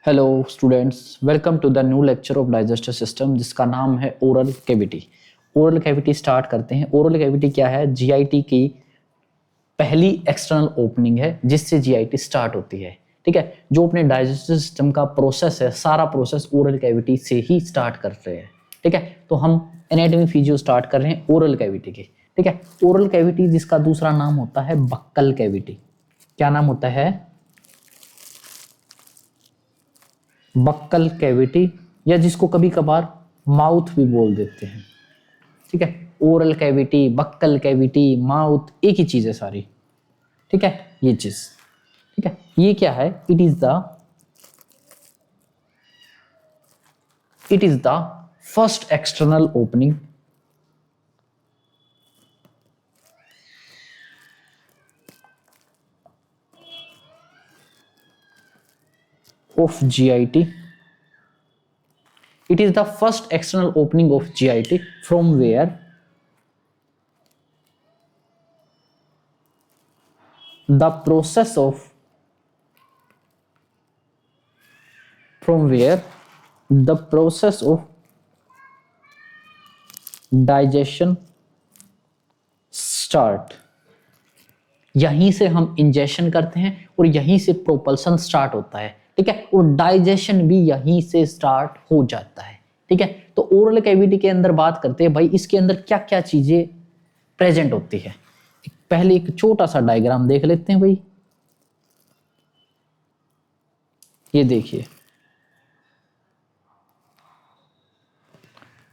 Hello students, welcome to the new lecture of digestive system जिसका नाम है oral cavity. Oral cavity start करते हैं। ओरल कैविटी क्या है? जीआईटी की पहली एक्सटर्नल ओपनिंग है जिससे जीआईटी स्टार्ट होती है। ठीक है, जो अपने डाइजेस्टिव सिस्टम का प्रोसेस है, सारा प्रोसेस ओरल कैविटी से ही स्टार्ट कर रहे हैं। ठीक है, तो हम एनाटॉमी फिजियो स्टार्ट कर रहे हैं ओरल कैविटी के। ठीक है, ओरल कैविटी जिसका दूसरा नाम होता है बक्कल कैविटी। क्या नाम होता है? बक्कल कैविटी, या जिसको कभी कभार माउथ भी बोल देते हैं। ठीक है, oral cavity, buccal cavity, mouth एक ही चीज है सारी। ठीक है, ये चीज। ठीक है, ये क्या है? It is the first external opening of GIT. It is the first external opening of GIT from where the process of digestion start। यहीं से हम इंजेक्शन करते हैं और यहीं से प्रोपल्सन स्टार्ट होता है। ठीक है, और डाइजेशन भी यहीं से स्टार्ट हो जाता है। ठीक है, तो ओरल कैविटी के अंदर बात करते हैं भाई, इसके अंदर क्या क्या चीजें प्रेजेंट होती है। पहले एक छोटा सा डायग्राम देख लेते हैं भाई। ये देखिए,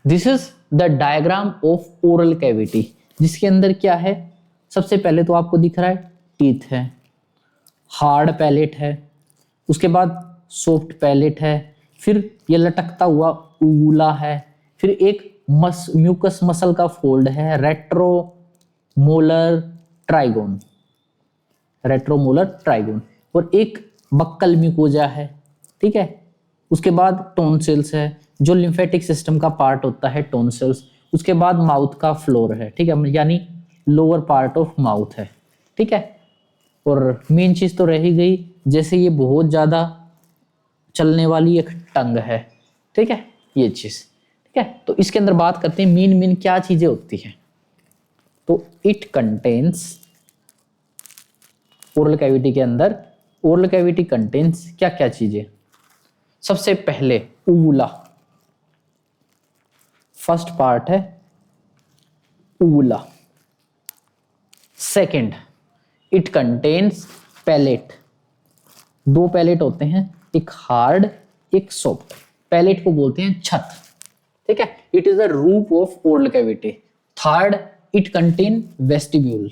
this is the diagram of oral cavity, जिसके अंदर क्या है? सबसे पहले तो आपको दिख रहा है टीथ है, हार्ड पैलेट है, उसके बाद सॉफ्ट पैलेट है, फिर ये लटकता हुआ ऊला है, फिर एक म्यूकस मसल का फोल्ड है, रेट्रोमोलर ट्राइगोन, और एक बक्कल म्यूकोजा है। ठीक है, उसके बाद टॉन्सिल्स है, जो लिम्फेटिक सिस्टम का पार्ट होता है टॉन्सिल्स। उसके बाद माउथ का फ्लोर है। ठीक है, यानी लोअर पार्ट ऑफ माउथ है। ठीक है, और मेन चीज तो रह ही गई, जैसे ये बहुत ज्यादा चलने वाली एक टंग है। ठीक है, ये चीज। ठीक है, तो इसके अंदर बात करते हैं मेन क्या चीजें होती हैं। तो इट कंटेन्स, ओरल कैविटी के अंदर ओरल कैविटी कंटेन्स क्या क्या चीजें? सबसे पहले ऊला, फर्स्ट पार्ट है ऊला। Second, it contains palate. दो पैलेट होते हैं, एक हार्ड एक सॉफ्ट। पैलेट को बोलते हैं छत। ठीक है, it is the roof of oral cavity. Third, it contain vestibule.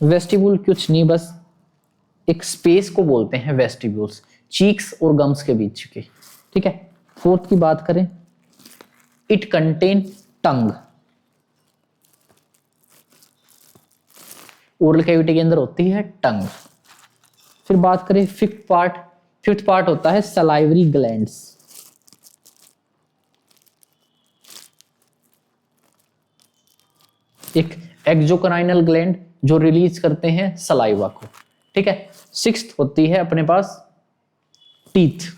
Vestibule कुछ नहीं, बस एक स्पेस को बोलते हैं वेस्टिब्यूल्स, चीक्स और गम्स के बीच की। ठीक है, फोर्थ की बात करें, it contain tongue. Oral cavity के अंदर होती है टंग। फिर बात करें फिफ्थ पार्ट होता है सलाइवरी ग्लैंड्स। एक एक्सोक्राइनल ग्लैंड जो रिलीज करते हैं सलाइवा को। ठीक है, सिक्स्थ होती है अपने पास टीथ।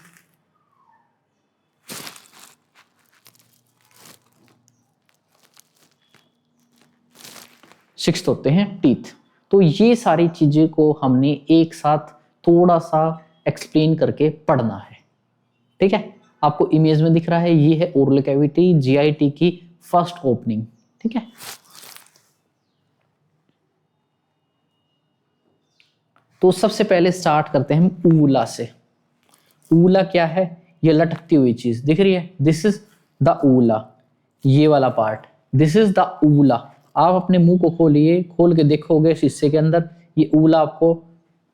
सिक्स्थ होते हैं टीथ। तो ये सारी चीजें को हमने एक साथ थोड़ा सा एक्सप्लेन करके पढ़ना है। ठीक है, आपको इमेज में दिख रहा है, ये है ओरल कैविटी, जीआईटी की फर्स्ट ओपनिंग। ठीक है, तो सबसे पहले स्टार्ट करते हैं हम ऊला से। ऊला क्या है? ये लटकती हुई चीज दिख रही है, दिस इज द ऊला। ये वाला पार्ट, दिस इज द ऊला। आप अपने मुंह को खोल के देखोगे शीशे के अंदर, ये ऊला आपको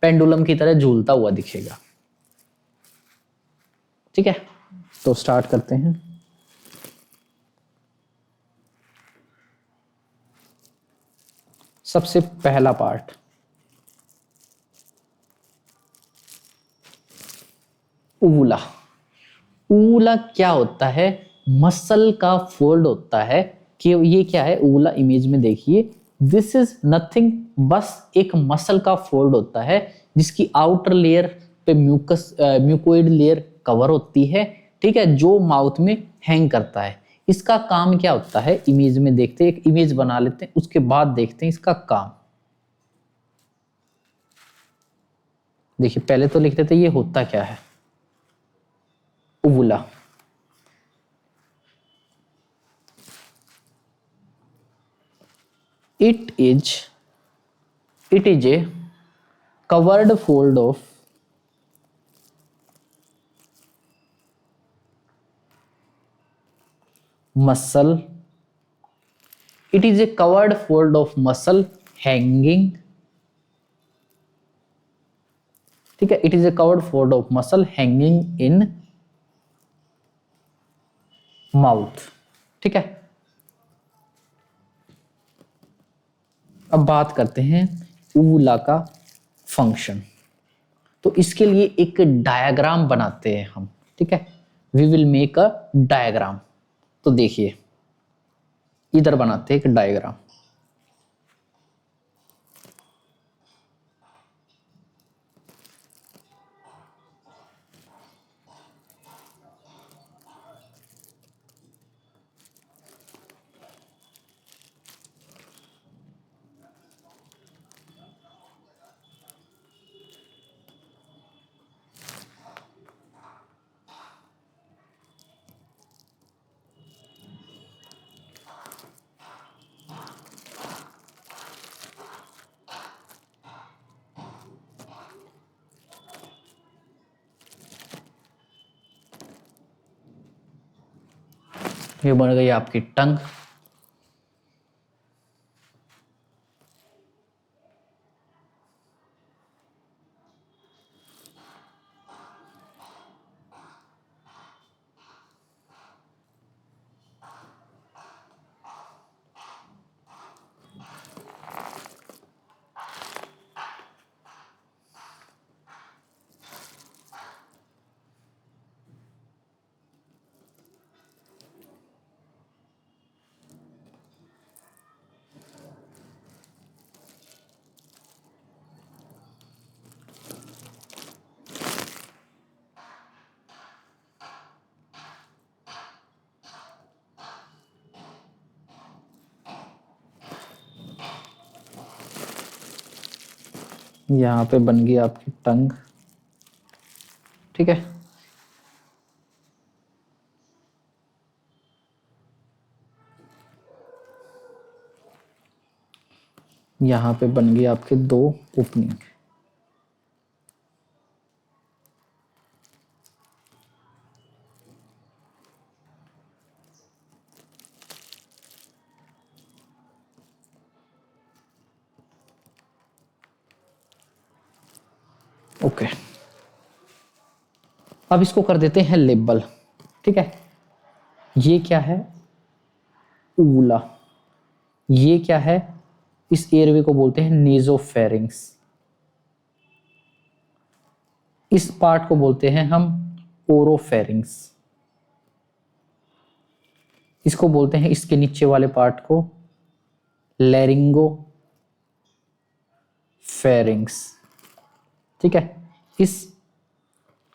पेंडुलम की तरह झूलता हुआ दिखेगा। ठीक है, तो स्टार्ट करते हैं। सबसे पहला पार्ट ऊला। ऊला क्या होता है? मसल का फोल्ड होता है। कि ये क्या है? ऊला इमेज में देखिए, दिस इज नथिंग, बस एक मसल का फोल्ड होता है जिसकी आउटर लेयर पे म्यूकोइड लेयर कवर होती है, ठीक है, जो माउथ में हैंग करता है। इसका काम क्या होता है इमेज में देखते हैं, एक इमेज बना लेते हैं, उसके बाद देखते हैं इसका काम। देखिए पहले तो लिखते थे ये होता क्या है, उवुला। It is a covered fold of muscle. It is a covered fold of muscle hanging. ठीक है, it is a covered fold of muscle hanging in mouth. ठीक है, अब बात करते हैं ऊला का फंक्शन। तो इसके लिए एक डायग्राम बनाते हैं हम, ठीक है, we will make a diagram. तो देखिए इधर बनाते हैं एक डायग्राम। ये बन गई आपकी टंग। यहाँ पे बन गई आपकी टंग, ठीक है। यहाँ पे बन गई आपके दो ओपनिंग। ओके, अब इसको कर देते हैं लेबल, ठीक है। ये क्या है, ऊला। ये क्या है, इस एयरवे को बोलते हैं नेजोफेरिंग्स। इस पार्ट को बोलते हैं हम ओरोफेरिंग्स। इसको बोलते हैं, इसके नीचे वाले पार्ट को लैरिंगो फेरिंग्स, ठीक है। इस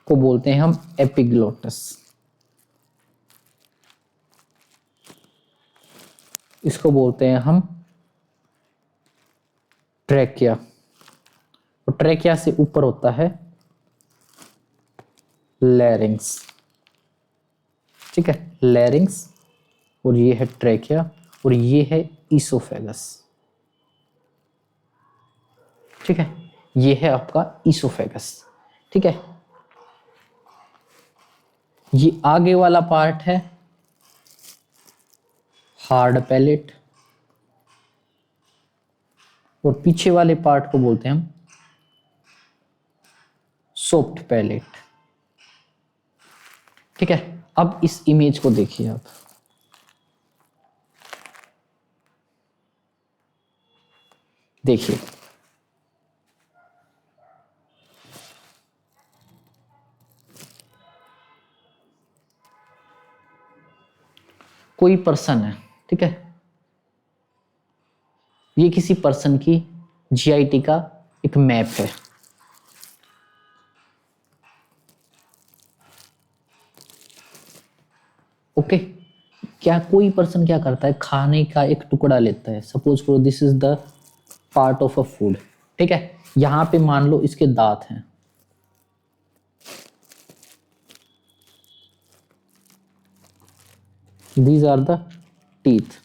को बोलते हैं हम एपिग्लोटस। इसको बोलते हैं हम ट्रैकिया। और ट्रैकिया से ऊपर होता है लैरिंग्स, ठीक है, लैरिंग्स। और ये है ट्रैकिया और ये है ईसोफेगस, ठीक है। ये है आपका ईसोफेगस, ठीक है। ये आगे वाला पार्ट है हार्ड पैलेट और पीछे वाले पार्ट को बोलते हैं हम सॉफ्ट पैलेट, ठीक है। अब इस इमेज को देखिए आप, देखिए कोई पर्सन है, ठीक है, ये किसी पर्सन की जीआईटी का एक मैप है। ओके, क्या कोई पर्सन क्या करता है, खाने का एक टुकड़ा लेता है, सपोज करो this is the part of a food, ठीक है, यहां पे मान लो इसके दांत हैं, दीज आर द टीथ,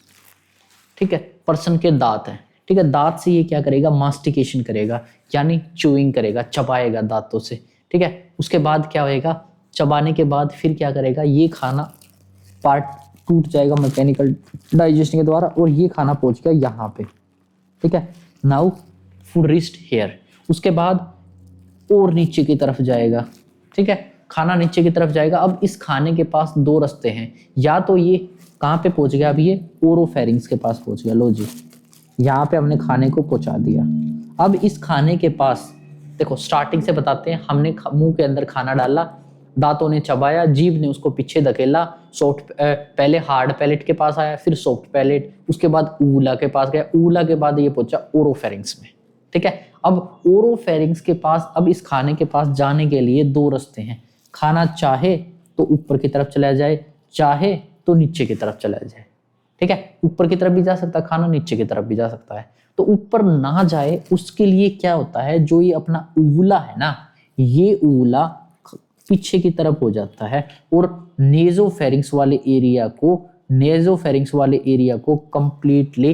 ठीक है, पर्सन के दांत हैं, ठीक है, दांत से ये क्या करेगा, मास्टिकेशन करेगा, यानी च्यूइंग करेगा, चबाएगा दांतों से, ठीक है, उसके बाद क्या होएगा, चबाने के बाद फिर क्या करेगा, ये खाना पार्ट टूट जाएगा मैकेनिकल डाइजेशन के द्वारा और ये खाना पहुंच गया यहाँ पे, ठीक है, नाउ फूड रीच्ड हियर, उसके बाद और नीचे की तरफ जाएगा, ठीक है, खाना नीचे की तरफ जाएगा। अब इस खाने के पास दो रास्ते हैं, या तो ये कहाँ पे पहुंच गया, अभी ये ओरोफेरिंग्स के पास पहुंच गया, लो जी यहाँ पे हमने खाने को पहुंचा दिया। अब इस खाने के पास देखो, स्टार्टिंग से बताते हैं, हमने मुंह के अंदर खाना डाला, दांतों ने चबाया, जीभ ने उसको पीछे धकेला, सॉफ्ट पहले हार्ड पैलेट के पास आया, फिर सॉफ्ट पैलेट, उसके बाद ऊला के पास गया, ऊला के बाद ये पहुंचा ओरोफेरिंग्स में, ठीक है। अब ओरोफेरिंग्स के पास, अब इस खाने के पास जाने के लिए दो रास्ते हैं, खाना चाहे तो ऊपर की तरफ चला जाए, चाहे तो नीचे की तरफ चला जाए, ठीक है, ऊपर की तरफ भी जा सकता है खाना, नीचे की तरफ भी जा सकता है। तो ऊपर ना जाए उसके लिए क्या होता है, जो ये अपना ऊला है ना, ये ऊला पीछे की तरफ हो जाता है और नेजोफेरिंग्स वाले एरिया को कंप्लीटली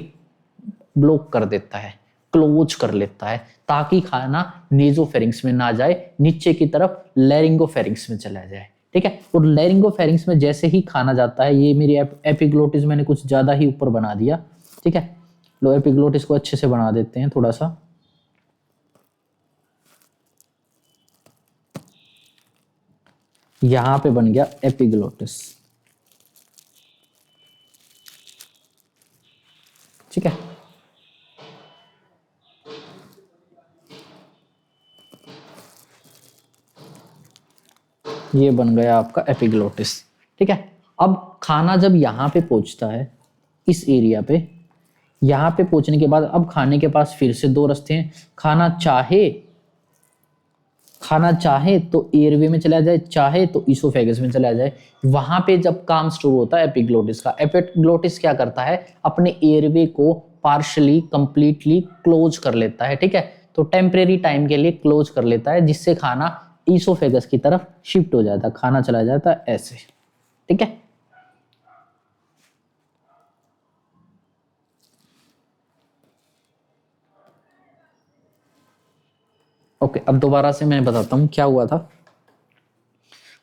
ब्लॉक कर देता है, क्लोज कर लेता है, ताकि खाना नेजोफेरिंग्स में ना जाए, नीचे की तरफ लैरिंगोफेरिंग्स में चला जाए, ठीक है। और लैरिंगोफेरिंग्स में जैसे ही खाना जाता है, ये मेरी एपिग्लोटिस मैंने कुछ ज्यादा ही ऊपर बना दिया, ठीक है, लो एपिग्लोटिस को अच्छे से बना देते हैं थोड़ा सा, यहां पे बन गया एपिग्लोटिस, ठीक है। ये बन गया आपका एपिग्लोटिस, ठीक है। अब खाना जब यहाँ पे पहुंचता है, इस एरिया पे, यहाँ पे पहुंचने के बाद अब खाने के पास फिर से दो रास्ते हैं, खाना चाहे तो एयरवे में चला जाए, चाहे तो इसोफेगस में चला जाए। वहां पे जब काम शुरू होता है एपिग्लोटिस का, एपिग्लोटिस क्या करता है, अपने एयरवे को पार्शली कंप्लीटली क्लोज कर लेता है, ठीक है, तो टेम्परेरी टाइम के लिए क्लोज कर लेता है, जिससे खाना इसोफेगस की तरफ शिफ्ट हो जाता है, खाना चला जाता है ऐसे, ठीक है। ओके, अब दोबारा से मैं बताता हूं क्या हुआ था।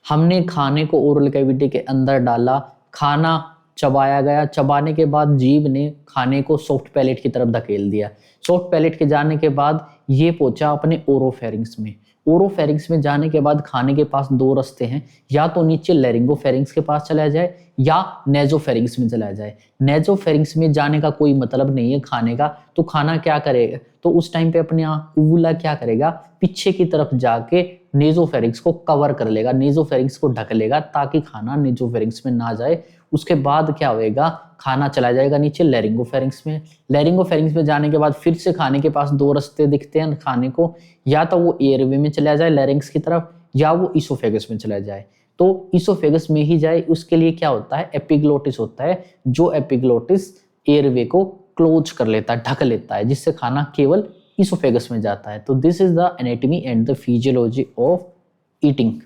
हमने खाने को ओरल कैविटी के अंदर डाला, खाना चबाया गया, चबाने के बाद जीभ ने खाने को सॉफ्ट पैलेट की तरफ धकेल दिया, सॉफ्ट पैलेट के जाने के बाद ये पहुंचा अपने ओरोफेरिंग्स में, ओरोफेरिंग्स में जाने के बाद खाने के पास दो रास्ते हैं, या तो नीचे लैरिंगोफेरिंग्स के पास चला जाए या नेजोफेरिंग्स में चला जाए। नेजोफेरिंग्स में जाने का कोई मतलब नहीं है खाने का, तो खाना क्या करेगा, तो उस टाइम पे अपने ऊला क्या करेगा, पीछे की तरफ जाके नेजोफेरिंग्स को कवर कर लेगा, नेजोफेरिंग्स को ढक लेगा, ताकि खाना नेजोफेरिंग्स में ना जाए। उसके बाद क्या होएगा, खाना चला जाएगा नीचे लैरिंगोफेरिंग्स में, लैरिंगोफेरिंग्स में जाने के बाद फिर से खाने के पास दो रास्ते दिखते हैं खाने को, या तो वो एयरवे में चला जाए लैरिंग्स की तरफ, या वो इसोफेगस में चला जाए। तो इसोफेगस में ही जाए उसके लिए क्या होता है, एपिग्लोटिस होता है, जो एपिग्लोटिस एयरवे को क्लोज कर लेता है, ढक लेता है, जिससे खाना केवल इसोफेगस में जाता है। तो this is the anatomy and the physiology of eating,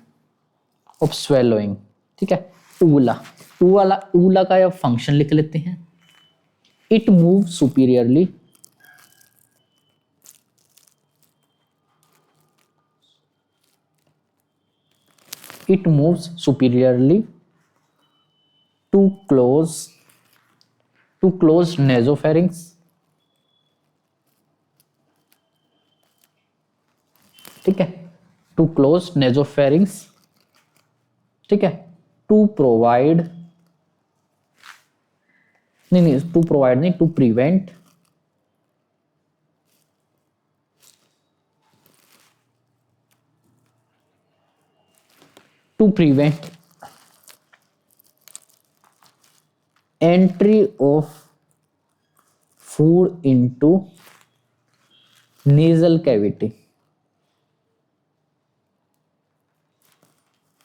of swallowing, ठीक है। ऊला ऊला ऊला का फंक्शन लिख लेते हैं, it move superiorly, it moves superiorly to close nasopharynx, ठीक है, टू क्लोज nasopharynx, ठीक है, टू प्रोवाइड, नहीं टू प्रोवाइड नहीं, to prevent entry of food into nasal cavity.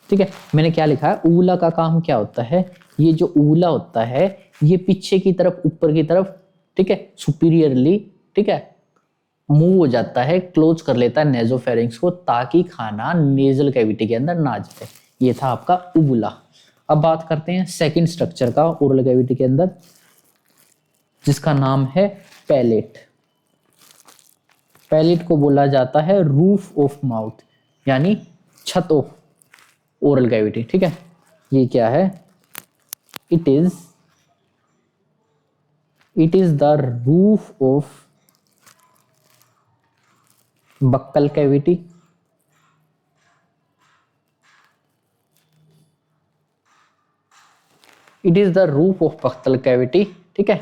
ठीक है, मैंने क्या लिखा है, ऊला का काम क्या होता है, ये जो ऊला होता है ये पीछे की तरफ ऊपर की तरफ, ठीक है, सुपीरियरली, ठीक है, मूव हो जाता है, क्लोज कर लेता है नेजोफेरिंक्स को ताकि खाना नेजल कैविटी के अंदर ना जाए। ये था आपका ऊला। अब बात करते हैं सेकंड स्ट्रक्चर का ओरल कैविटी के अंदर, जिसका नाम है पैलेट। पैलेट को बोला जाता है रूफ ऑफ माउथ, यानी छत ऑफ ओरल कैविटी। ठीक है, ये क्या है, it is the roof of buccal cavity. It is the roof of buccal cavity. ठीक है,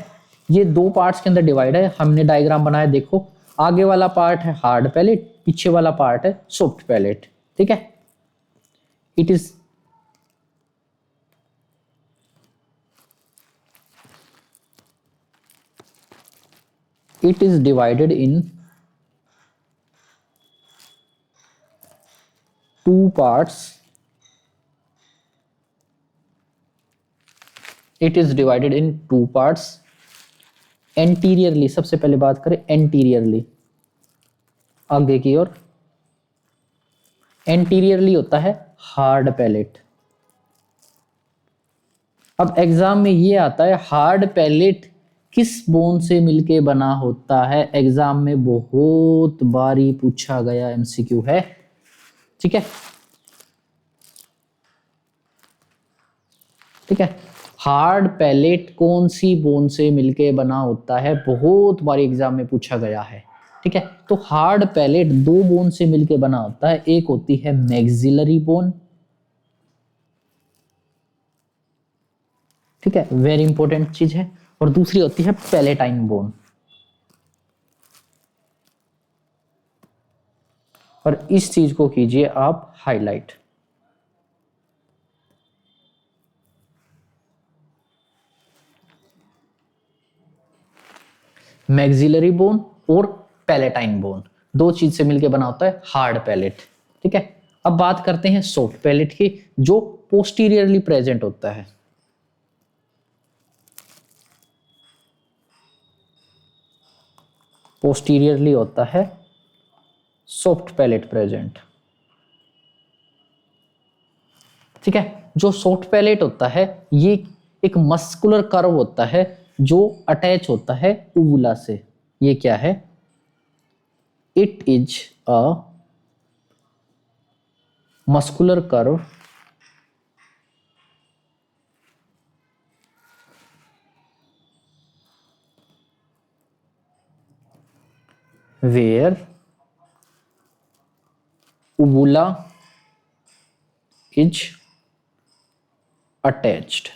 ये दो पार्ट्स के अंदर डिवाइड है, हमने डायग्राम बनाया, देखो आगे वाला पार्ट है हार्ड पैलेट, पीछे वाला पार्ट है सॉफ्ट पैलेट। ठीक है, it is divided in two parts. It is divided in two parts anteriorly. सबसे पहले बात करें एंटीरियरली, आगे की ओर। एंटीरियरली होता है हार्ड पैलेट। अब एग्जाम में ये आता है हार्ड पैलेट किस बोन से मिलके बना होता है, एग्जाम में बहुत बारी पूछा गया एमसीक्यू है। ठीक है, ठीक है, हार्ड पैलेट कौन सी बोन से मिलके बना होता है, बहुत बार एग्जाम में पूछा गया है। ठीक है, तो हार्ड पैलेट दो बोन से मिलके बना होता है, एक होती है मैक्सिलरी बोन, ठीक है, वेरी इंपॉर्टेंट चीज है, और दूसरी होती है पैलेटाइन बोन। और इस चीज को कीजिए आप हाईलाइट। मैक्सिलरी बोन और पैलेटाइन बोन, दो चीज से मिलकर बना होता है हार्ड पैलेट। ठीक है, अब बात करते हैं सॉफ्ट पैलेट की, जो पोस्टीरियरली प्रेजेंट होता है। पोस्टीरियरली होता है सॉफ्ट पैलेट प्रेजेंट। ठीक है, जो सॉफ्ट पैलेट होता है ये एक मस्कुलर कर्व होता है जो अटैच होता है ऊवुला से। ये क्या है, it is a muscular curve where uvula is attached।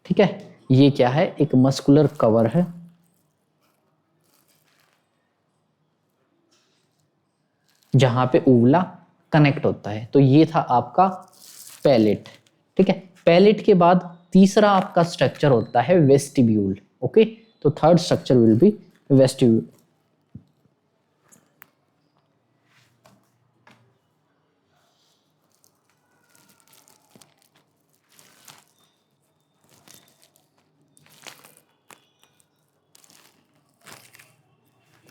ठीक है, ये क्या है, एक मस्कुलर कवर है जहां पे ऊवला कनेक्ट होता है। तो ये था आपका पैलेट। ठीक है, पैलेट के बाद तीसरा आपका स्ट्रक्चर होता है वेस्टिब्यूल। ओके, तो third structure will be vestibule.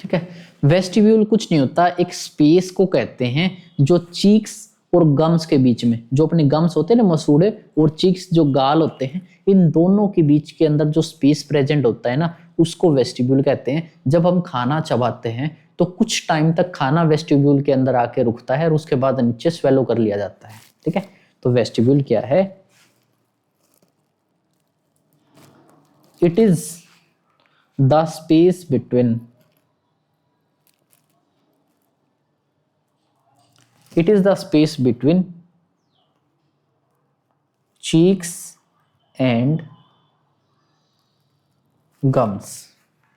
ठीक है, वेस्टिब्यूल कुछ नहीं होता, एक स्पेस को कहते हैं जो चीक्स और गम्स के बीच में, जो अपने गम्स होते हैं ना मसूड़े, और चीक्स जो गाल होते हैं, इन दोनों के बीच के अंदर जो स्पेस प्रेजेंट होता है ना, उसको वेस्टिब्यूल कहते हैं। जब हम खाना चबाते हैं तो कुछ टाइम तक खाना वेस्टिब्यूल के अंदर आके रुकता है और उसके बाद नीचे स्वेलो कर लिया जाता है। ठीक है, तो वेस्टिब्यूल क्या है, it is the space between it is the space between cheeks and gums।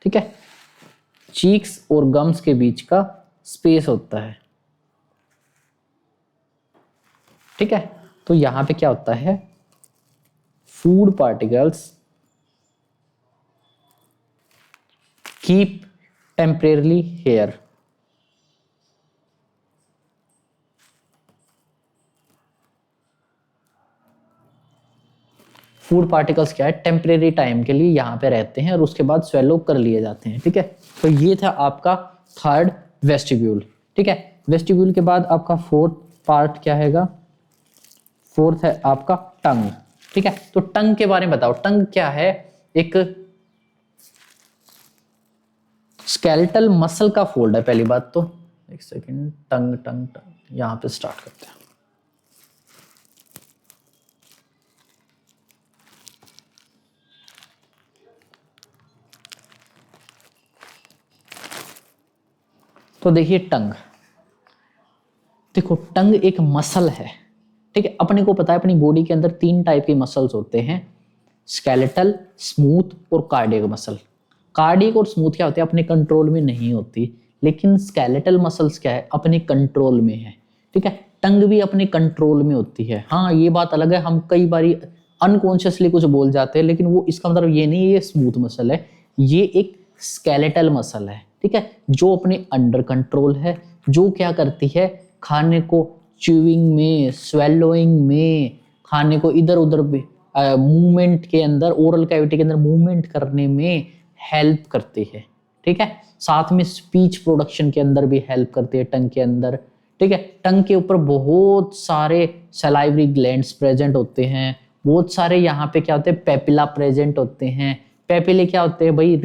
ठीक है, चीक्स और गम्स के बीच का स्पेस होता है। ठीक है, तो यहां पे क्या होता है, food particles keep temporarily here. Food particles क्या है, टेम्परेरी टाइम के लिए यहाँ पे रहते हैं और उसके बाद स्वेलो कर लिए जाते हैं। ठीक है, तो ये था आपका थर्ड वेस्टिब्यूल। ठीक है, वेस्टिब्यूल के बाद आपका फोर्थ पार्ट क्या हैगा, फोर्थ है आपका टंग। ठीक है, तो टंग के बारे में बताओ, टंग क्या है, एक स्केलेटल मसल का फोल्ड है। पहली बात तो एक सेकेंड, टंग टंग टंग यहां पे स्टार्ट करते हैं। तो देखिए टंग, देखो टंग एक मसल है। ठीक है, अपने को पता है अपनी बॉडी के अंदर 3 टाइप के मसल्स होते हैं, स्केलेटल, स्मूथ और कार्डियक मसल। कार्डियक और स्मूथ क्या होते हैं, अपने कंट्रोल में नहीं होती, लेकिन स्केलेटल मसल्स क्या है, अपने कंट्रोल में है। ठीक है, टंग भी अपने कंट्रोल में होती है। हाँ, ये बात अलग है, हम कई बारी अनकॉन्शियसली कुछ बोल जाते हैं, लेकिन वो इसका मतलब ये नहीं ये स्मूथ मसल है, ये एक स्केलेटल मसल है। ठीक है, जो अपने अंडर कंट्रोल है, जो क्या करती है, खाने को च्यूइंग में, स्वेलोइंग में, खाने को इधर उधर मूवमेंट के अंदर, ओरल कैविटी के अंदर मूवमेंट करने में हेल्प करती है। ठीक है, साथ में स्पीच प्रोडक्शन के अंदर भी हेल्प करती है टंग के अंदर। ठीक है, टंग के ऊपर बहुत सारे सलाइवरी ग्लैंड्स प्रेजेंट होते हैं, बहुत सारे यहाँ पे क्या होते हैं, पेपिला प्रेजेंट होते हैं। पेपिले क्या होते हैं भाई,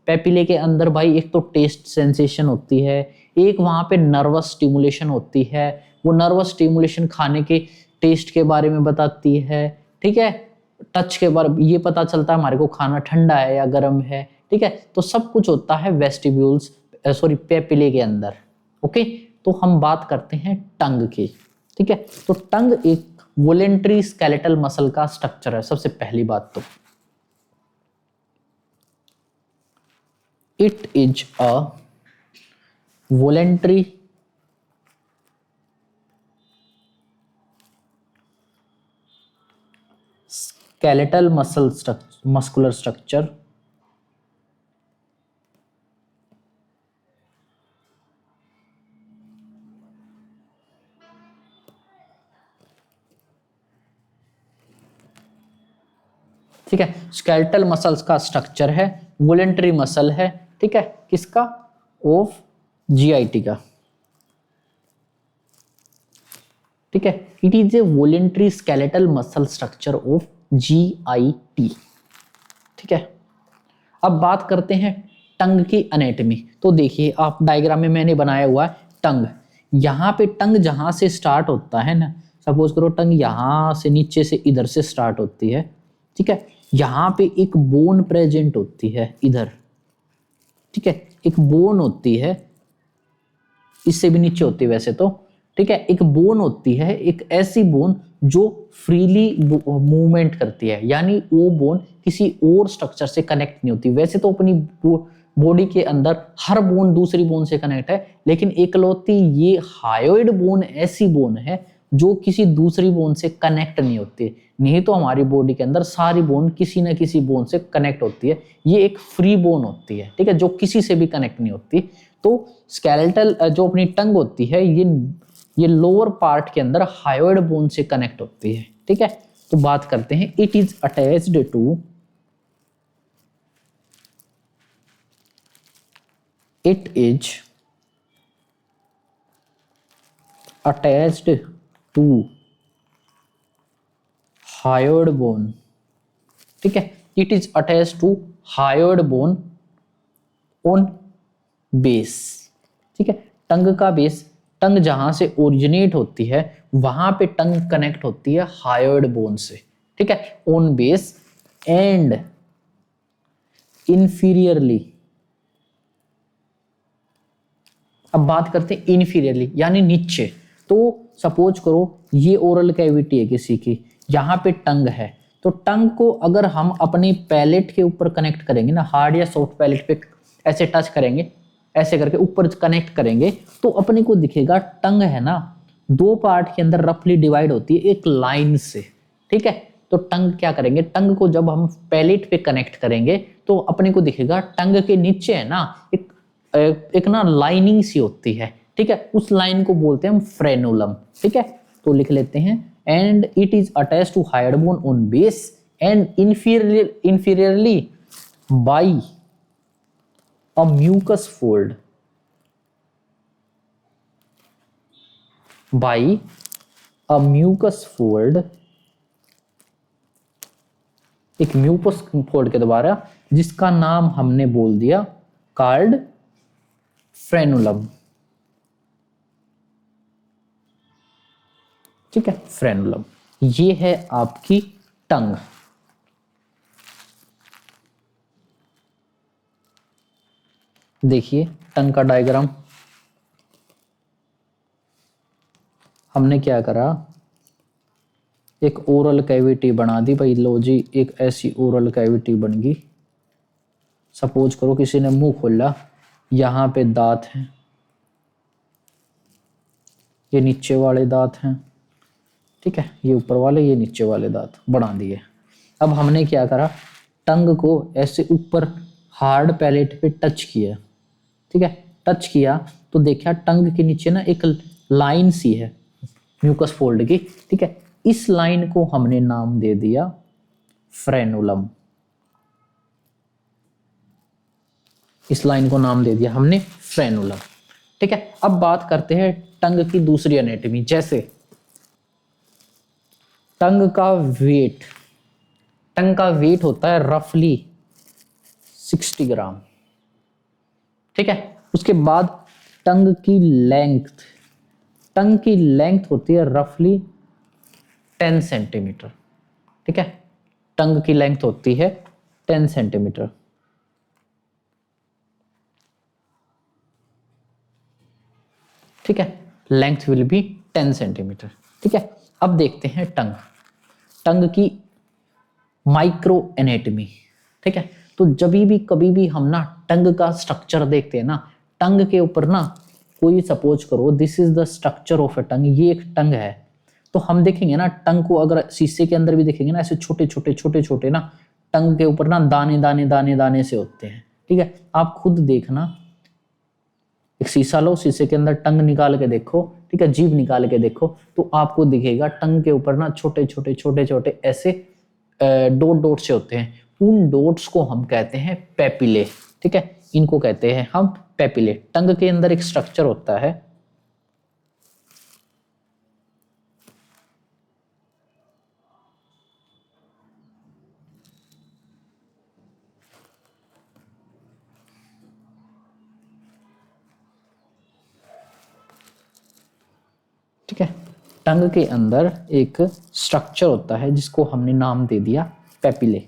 पेपिले के अंदर भाई एक तो टेस्ट सेंसेशन होती है, एक वहां पे नर्वस स्टिमुलेशन होती है। वो नर्वस स्टिमुलेशन खाने के टेस्ट के बारे में बताती है। ठीक है, टच के बारे में ये पता चलता है हमारे को खाना ठंडा है या गर्म है। ठीक है, तो सब कुछ होता है वेस्टिब्यूल्स पेपिले के अंदर। ओके, तो हम बात करते हैं टंग की। ठीक है, तो टंग एक वॉलेंटरी स्केलेटल मसल का स्ट्रक्चर है। सबसे पहली बात तो it is a voluntary skeletal muscular structure ठीक है, स्केलेटल मसल्स का स्ट्रक्चर है, वॉलेंटरी मसल है। ठीक है, किसका, ऑफ जीआईटी का। ठीक है, it is a voluntary skeletal muscle structure of GIT. ठीक है, अब बात करते हैं टंग की एनाटॉमी। तो देखिए आप डायग्राम में मैंने बनाया हुआ है टंग, यहाँ पे टंग जहां से स्टार्ट होता है ना, सपोज करो टंग यहाँ से नीचे से इधर से स्टार्ट होती है। ठीक है, यहाँ पे एक बोन प्रेजेंट होती है इधर। ठीक है, एक बोन होती है, इससे भी नीचे होती है वैसे तो। ठीक है, एक बोन होती है, एक ऐसी बोन जो फ्रीली मूवमेंट करती है, यानी वो बोन किसी और स्ट्रक्चर से कनेक्ट नहीं होती। वैसे तो अपनी बॉडी के अंदर हर बोन दूसरी बोन से कनेक्ट है, लेकिन एकलौती ये हायोइड बोन ऐसी बोन है जो किसी दूसरी बोन से कनेक्ट नहीं होती। नहीं तो हमारी बॉडी के अंदर सारी बोन किसी ना किसी बोन से कनेक्ट होती है, ये एक फ्री बोन होती है। ठीक है, जो किसी से भी कनेक्ट नहीं होती। तो स्केलेटल जो अपनी टंग होती है, ये लोअर पार्ट के अंदर हायोइड बोन से कनेक्ट होती है। ठीक है, तो बात करते हैं, it is attached to hyoid bone. ठीक है, it is attached to hyoid bone on base. ठीक है, टंग का बेस, टंग जहां से ओरिजिनेट होती है वहां पे टंग कनेक्ट होती है हायोइड बोन से। ठीक है, ऑन बेस एंड इंफीरियरली। अब बात करते हैं इनफीरियरली यानी नीचे। तो सपोज करो ये ओरल कैविटी है किसी की, यहाँ पे टंग है, तो टंग को अगर हम अपने पैलेट के ऊपर कनेक्ट करेंगे ना, हार्ड या सॉफ्ट पैलेट पे ऐसे टच करेंगे, ऐसे करके ऊपर कनेक्ट करेंगे, तो अपने को दिखेगा टंग है ना, 2 पार्ट के अंदर रफली डिवाइड होती है एक लाइन से। ठीक है, तो टंग क्या करेंगे, टंग को जब हम पैलेट पे कनेक्ट करेंगे तो अपने को दिखेगा टंग के नीचे है ना एक ना लाइनिंग सी होती है, ठीक है, उस लाइन को बोलते हैं हम फ्रेनुलम, ठीक है। तो लिख लेते हैं, and it is attached to hyoid bone on base and inferiorly by a mucus fold, by a mucus fold, एक म्यूकस फोल्ड के द्वारा, जिसका नाम हमने बोल दिया कार्ड फ्रेनुलम, ठीक है, फ्रेनुलम। ये है आपकी टंग। देखिए टंग का डायग्राम, हमने क्या करा, एक ओरल कैविटी बना दी भाई, लो जी एक ऐसी ओरल कैविटी बन गई। सपोज करो किसी ने मुंह खोला, यहाँ पे दांत हैं, ये नीचे वाले दांत हैं, ठीक है, ये ऊपर वाले, ये नीचे वाले दांत बना दिए। अब हमने क्या करा, टंग को ऐसे ऊपर हार्ड पैलेट पे टच किया, ठीक है, टच किया तो देखा टंग के नीचे ना एक लाइन सी है म्यूकस फोल्ड की, ठीक है, इस लाइन को हमने नाम दे दिया फ्रेनुलम, इस लाइन को नाम दे दिया हमने फ्रेनुलम, ठीक है। अब बात करते हैं टंग की दूसरी एनाटॉमी, जैसे टंग का वेट, टंग का वेट होता है रफली 60 ग्राम, ठीक है। उसके बाद टंग की लेंथ, टंग की लेंथ होती है रफली 10 सेंटीमीटर, ठीक है, टंग की लेंथ होती है 10 सेंटीमीटर, ठीक है, लेंथ विल बी 10 सेंटीमीटर, ठीक है। अब देखते हैं टंग, टंग की माइक्रो एनेटमी, ठीक है। तो जब भी कभी भी हम ना टंग का स्ट्रक्चर देखते हैं ना, टंग के ऊपर ना कोई सपोज करो this is the structure of a tongue, ये एक टंग है, तो हम देखेंगे ना टंग को, अगर शीशे के अंदर भी देखेंगे ना, ऐसे छोटे छोटे छोटे छोटे ना टंग के ऊपर ना दाने दाने दाने दाने से होते हैं, ठीक है। आप खुद देखना, एक शीशा लो, शीशे के अंदर टंग निकाल के देखो, ठीक है, जीभ निकाल के देखो, तो आपको दिखेगा टंग के ऊपर ना छोटे छोटे छोटे छोटे ऐसे डॉट डॉट से होते हैं, उन डॉट्स को हम कहते हैं पेपिले, ठीक है, इनको कहते हैं हम पेपिले। टंग के अंदर एक स्ट्रक्चर होता है, ठीक है, टंग के अंदर एक स्ट्रक्चर होता है जिसको हमने नाम दे दिया पेपिले,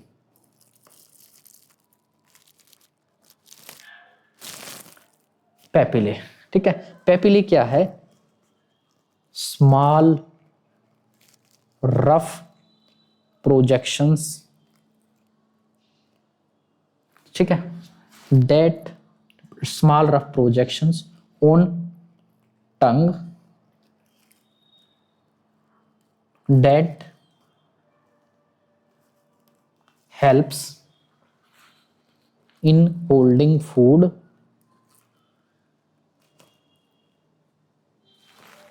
पेपिले, ठीक है। पेपिले क्या है, स्मॉल रफ प्रोजेक्शंस, ठीक है, that small rough projections on tongue that helps in holding food,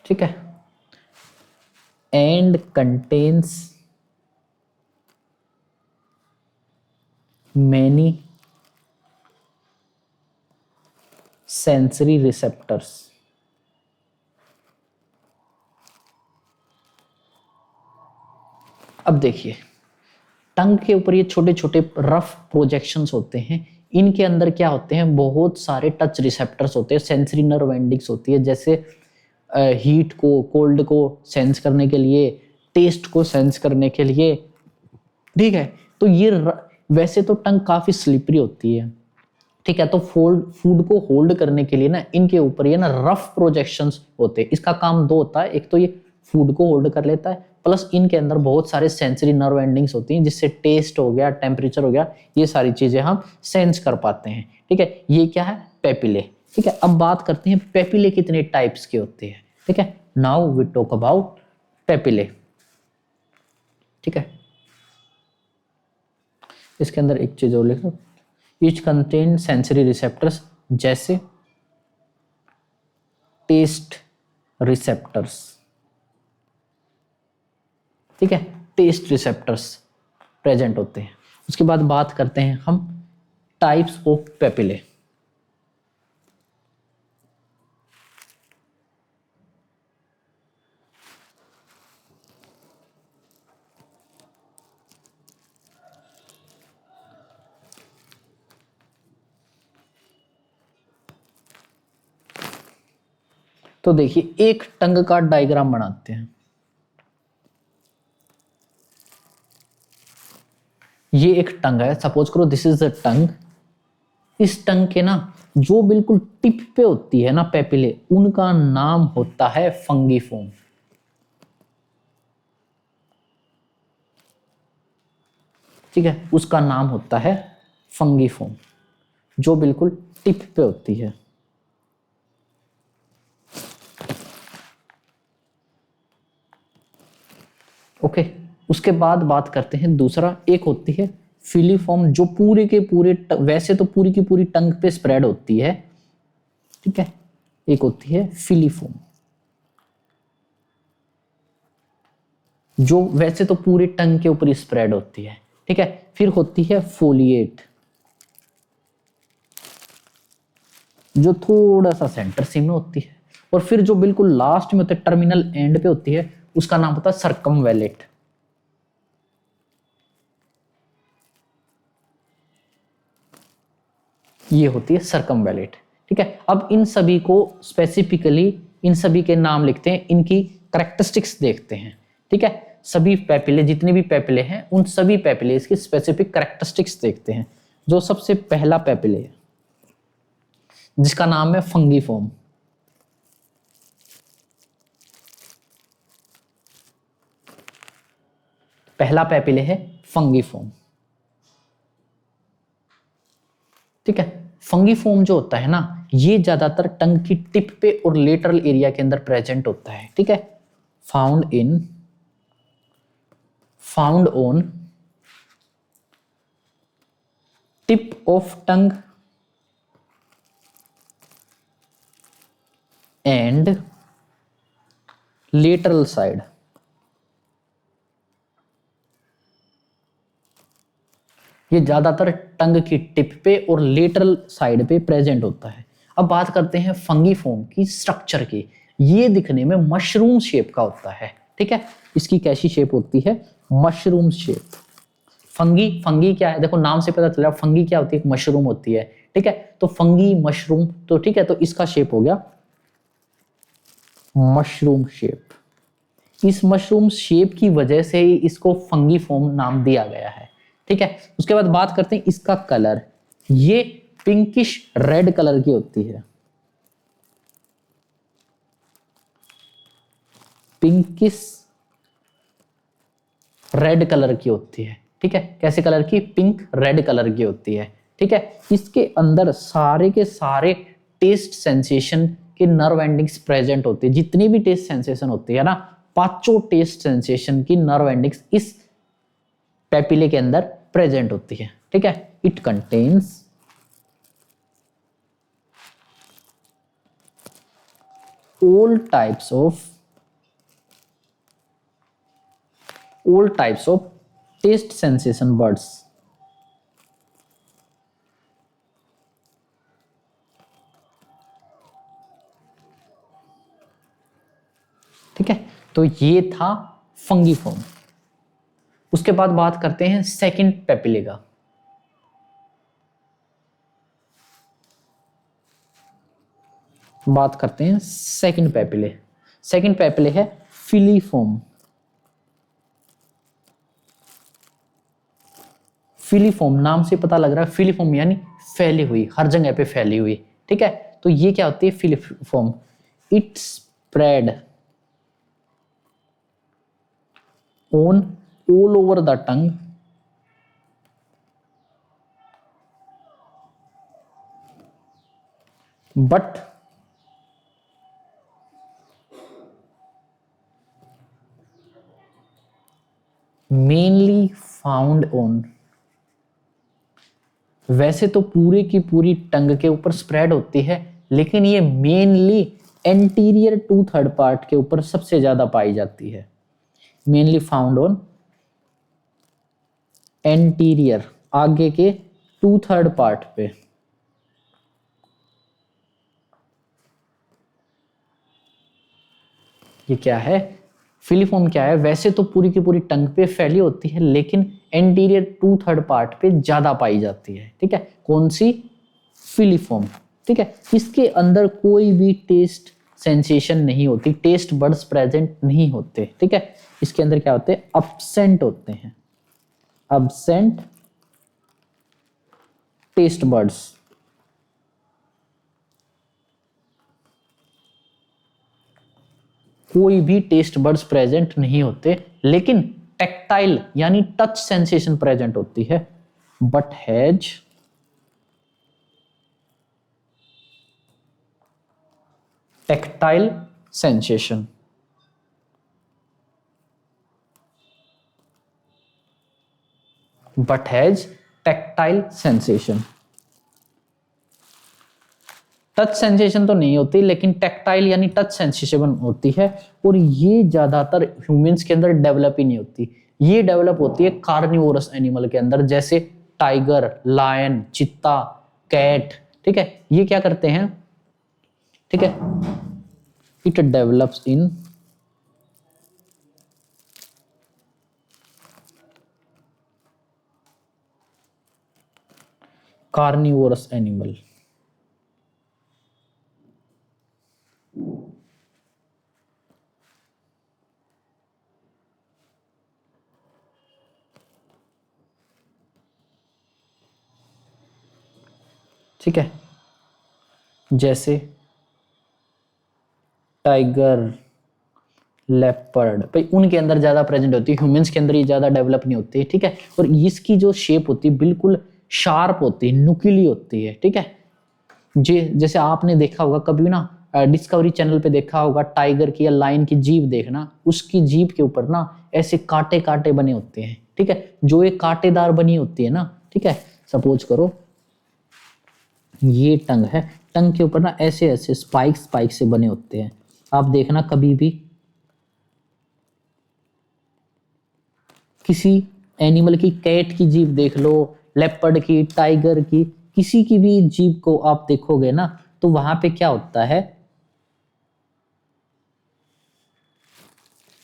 ठीक है, and contains many sensory receptors, अब देखिए टंग के ऊपर ये छोटे छोटे रफ प्रोजेक्शंस होते हैं, इनके अंदर क्या होते हैं, बहुत सारे टच रिसेप्टर्स होते हैं, सेंसरी नर्व एंडिंग्स होती है, जैसे हीट को कोल्ड को सेंस करने के लिए, टेस्ट को सेंस करने के लिए, ठीक है। तो ये वैसे तो टंग काफी स्लिपरी होती है, ठीक है, तो फूड को होल्ड करने के लिए ना इनके ऊपर ये ना रफ प्रोजेक्शंस होते हैं। इसका काम दो होता है, एक तो ये फूड को होल्ड कर लेता है, प्लस इनके अंदर बहुत सारे सेंसरी नर्व एंडिंग्स होती हैं, जिससे टेस्ट हो गया, टेम्परेचर हो गया, ये सारी चीजें हम सेंस कर पाते हैं, ठीक है। ये क्या है, पेपिले, ठीक है। अब बात करते हैं पेपिले कितने टाइप्स के होते हैं, ठीक है। Now we talk about papillae, ठीक है। इसके अंदर एक चीज और लिखो, इच कंटेन सेंसरी रिसेप्टर्स, जैसे टेस्ट रिसेप्टर्स, ठीक है, टेस्ट रिसेप्टर्स प्रेजेंट होते हैं। उसके बाद बात करते हैं हम टाइप्स ऑफ पेपिले। तो देखिए एक टंग का डायग्राम बनाते हैं। ये एक टंग है, सपोज करो दिस इज द टंग। इस टंग के ना जो बिल्कुल टिप पे होती है ना पेपिले, उनका नाम होता है फंगीफोम। ठीक है, उसका नाम होता है फंगीफोम, जो बिल्कुल टिप पे होती है। ओके, उसके बाद बात करते हैं दूसरा, एक होती है फिलीफॉर्म, जो पूरे के पूरे वैसे तो पूरी की पूरी टंग पे स्प्रेड होती है, ठीक है। एक होती है फिलीफॉर्म, जो वैसे तो पूरे टंग के ऊपर स्प्रेड होती है, ठीक है। फिर होती है फोलिएट, जो थोड़ा सा सेंटर सी में होती है। और फिर जो बिल्कुल लास्ट में होती है, टर्मिनल एंड पे होती है, उसका नाम होता है सर्कमवेलेट। ये होती है सर्कमवेलेट, ठीक है। अब इन सभी को स्पेसिफिकली, इन सभी के नाम लिखते हैं, इनकी करेक्टरिस्टिक्स देखते हैं, ठीक है। सभी पेपिले, जितने भी पेपिले हैं, उन सभी पेपिले की स्पेसिफिक करेक्टरिस्टिक्स देखते हैं। जो सबसे पहला पेपिले है, जिसका नाम है फंगीफॉर्म। पहला पेपिले है फंगीफॉर्म, ठीक है। फंगीफॉर्म जो होता है ना, ये ज्यादातर टंग की टिप पे और लेटरल एरिया के अंदर प्रेजेंट होता है, ठीक है। Found on tip of tongue and lateral side. ये ज्यादातर टंग की टिप पे और लेटरल साइड पे प्रेजेंट होता है। अब बात करते हैं फंगीफॉर्म की स्ट्रक्चर की। ये दिखने में मशरूम शेप का होता है, ठीक है। इसकी कैसी शेप होती है? Mushroom shape. फंगी, फंगी क्या है? देखो नाम से पता चला, फंगी क्या होती है? मशरूम होती है, ठीक है। तो फंगी मशरूम, तो ठीक है, तो इसका शेप हो गया मशरूम शेप। इस मशरूम शेप की वजह से ही इसको फंगीफॉर्म नाम दिया गया है, ठीक है। उसके बाद बात करते हैं इसका कलर। ये पिंकिश रेड कलर की होती है, पिंकिश रेड कलर की होती है, ठीक है। कैसे कलर की? पिंक रेड कलर की होती है, ठीक है। इसके अंदर सारे के सारे टेस्ट सेंसेशन के नर्व एंडिंग्स प्रेजेंट होती है। जितनी भी टेस्ट सेंसेशन होती है ना, पांचों टेस्ट सेंसेशन की नर्व एंडिंग्स इस पेपिले के अंदर प्रेजेंट होती है, ठीक है। It contains all types of taste sensation words, ठीक है। तो ये था फंगीफॉर्म। उसके बाद बात करते हैं सेकंड पेपिले का। बात करते हैं सेकंड पेपिले। सेकंड पेपिले है फिलीफॉर्म। फिलीफॉर्म नाम से पता लग रहा है, फिलीफॉर्म यानी फैली हुई, हर जगह पे फैली हुई, ठीक है। तो ये क्या होती है? Filiform. It spread on all over the tongue but mainly found on वैसे तो पूरी की पूरी टंग के ऊपर स्प्रेड होती है, लेकिन ये मेनली एंटीरियर 2/3 पार्ट के ऊपर सबसे ज्यादा पाई जाती है, मेनली फाउंड ऑन एंटीरियर, आगे के 2/3 पार्ट पे। ये क्या है, फिलीफॉर्म क्या है, वैसे तो पूरी की पूरी टंग पे फैली होती है, लेकिन एंटीरियर 2/3 पार्ट पे ज्यादा पाई जाती है। ठीक है, कौन सी, फिलीफॉर्म। ठीक है, इसके अंदर कोई भी टेस्ट सेंसेशन नहीं होती, टेस्ट बड्स प्रेजेंट नहीं होते। ठीक है, इसके अंदर क्या होते हैं, अब्सेंट होते हैं, अब्सेंट टेस्ट बड्स। कोई भी टेस्ट बड्स प्रेजेंट नहीं होते, लेकिन टेक्टाइल यानी टच सेंसेशन प्रेजेंट होती है, but has tactile sensation. But has tactile sensation. Touch sensation तो नहीं होती, लेकिन टेक्टाइल यानी टच सेंसेशन होती है, और ये ज्यादातर ह्यूमंस के अंदर डेवलप ही नहीं होती, ये डेवलप होती है कार्निवोरस एनिमल के अंदर, जैसे टाइगर, लायन, चित्ता, कैट। ठीक है, ये क्या करते हैं, ठीक है, it develops in carnivorous animal. ठीक है, जैसे टाइगर, लेपर्ड, भाई उनके अंदर ज्यादा प्रेजेंट होती है, ह्यूमंस के अंदर ये ज्यादा डेवलप नहीं होती है। ठीक है, और इसकी जो शेप होती है बिल्कुल शार्प होती है, नुकीली होती है। ठीक है, जैसे आपने देखा होगा कभी ना, डिस्कवरी चैनल पे देखा होगा, टाइगर की या लायन की जीभ देखना, उसकी जीभ के ऊपर ना ऐसे कांटे कांटे बने होते हैं। ठीक है, जो एक कांटेदार बनी होती है ना। ठीक है, सपोज करो ये टंग है, टंग के ऊपर ना ऐसे ऐसे स्पाइक स्पाइक से बने होते हैं। आप देखना कभी भी किसी एनिमल की, कैट की जीभ देख लो, लेपर्ड की, टाइगर की, किसी की भी जीभ को आप देखोगे ना, तो वहां पे क्या होता है,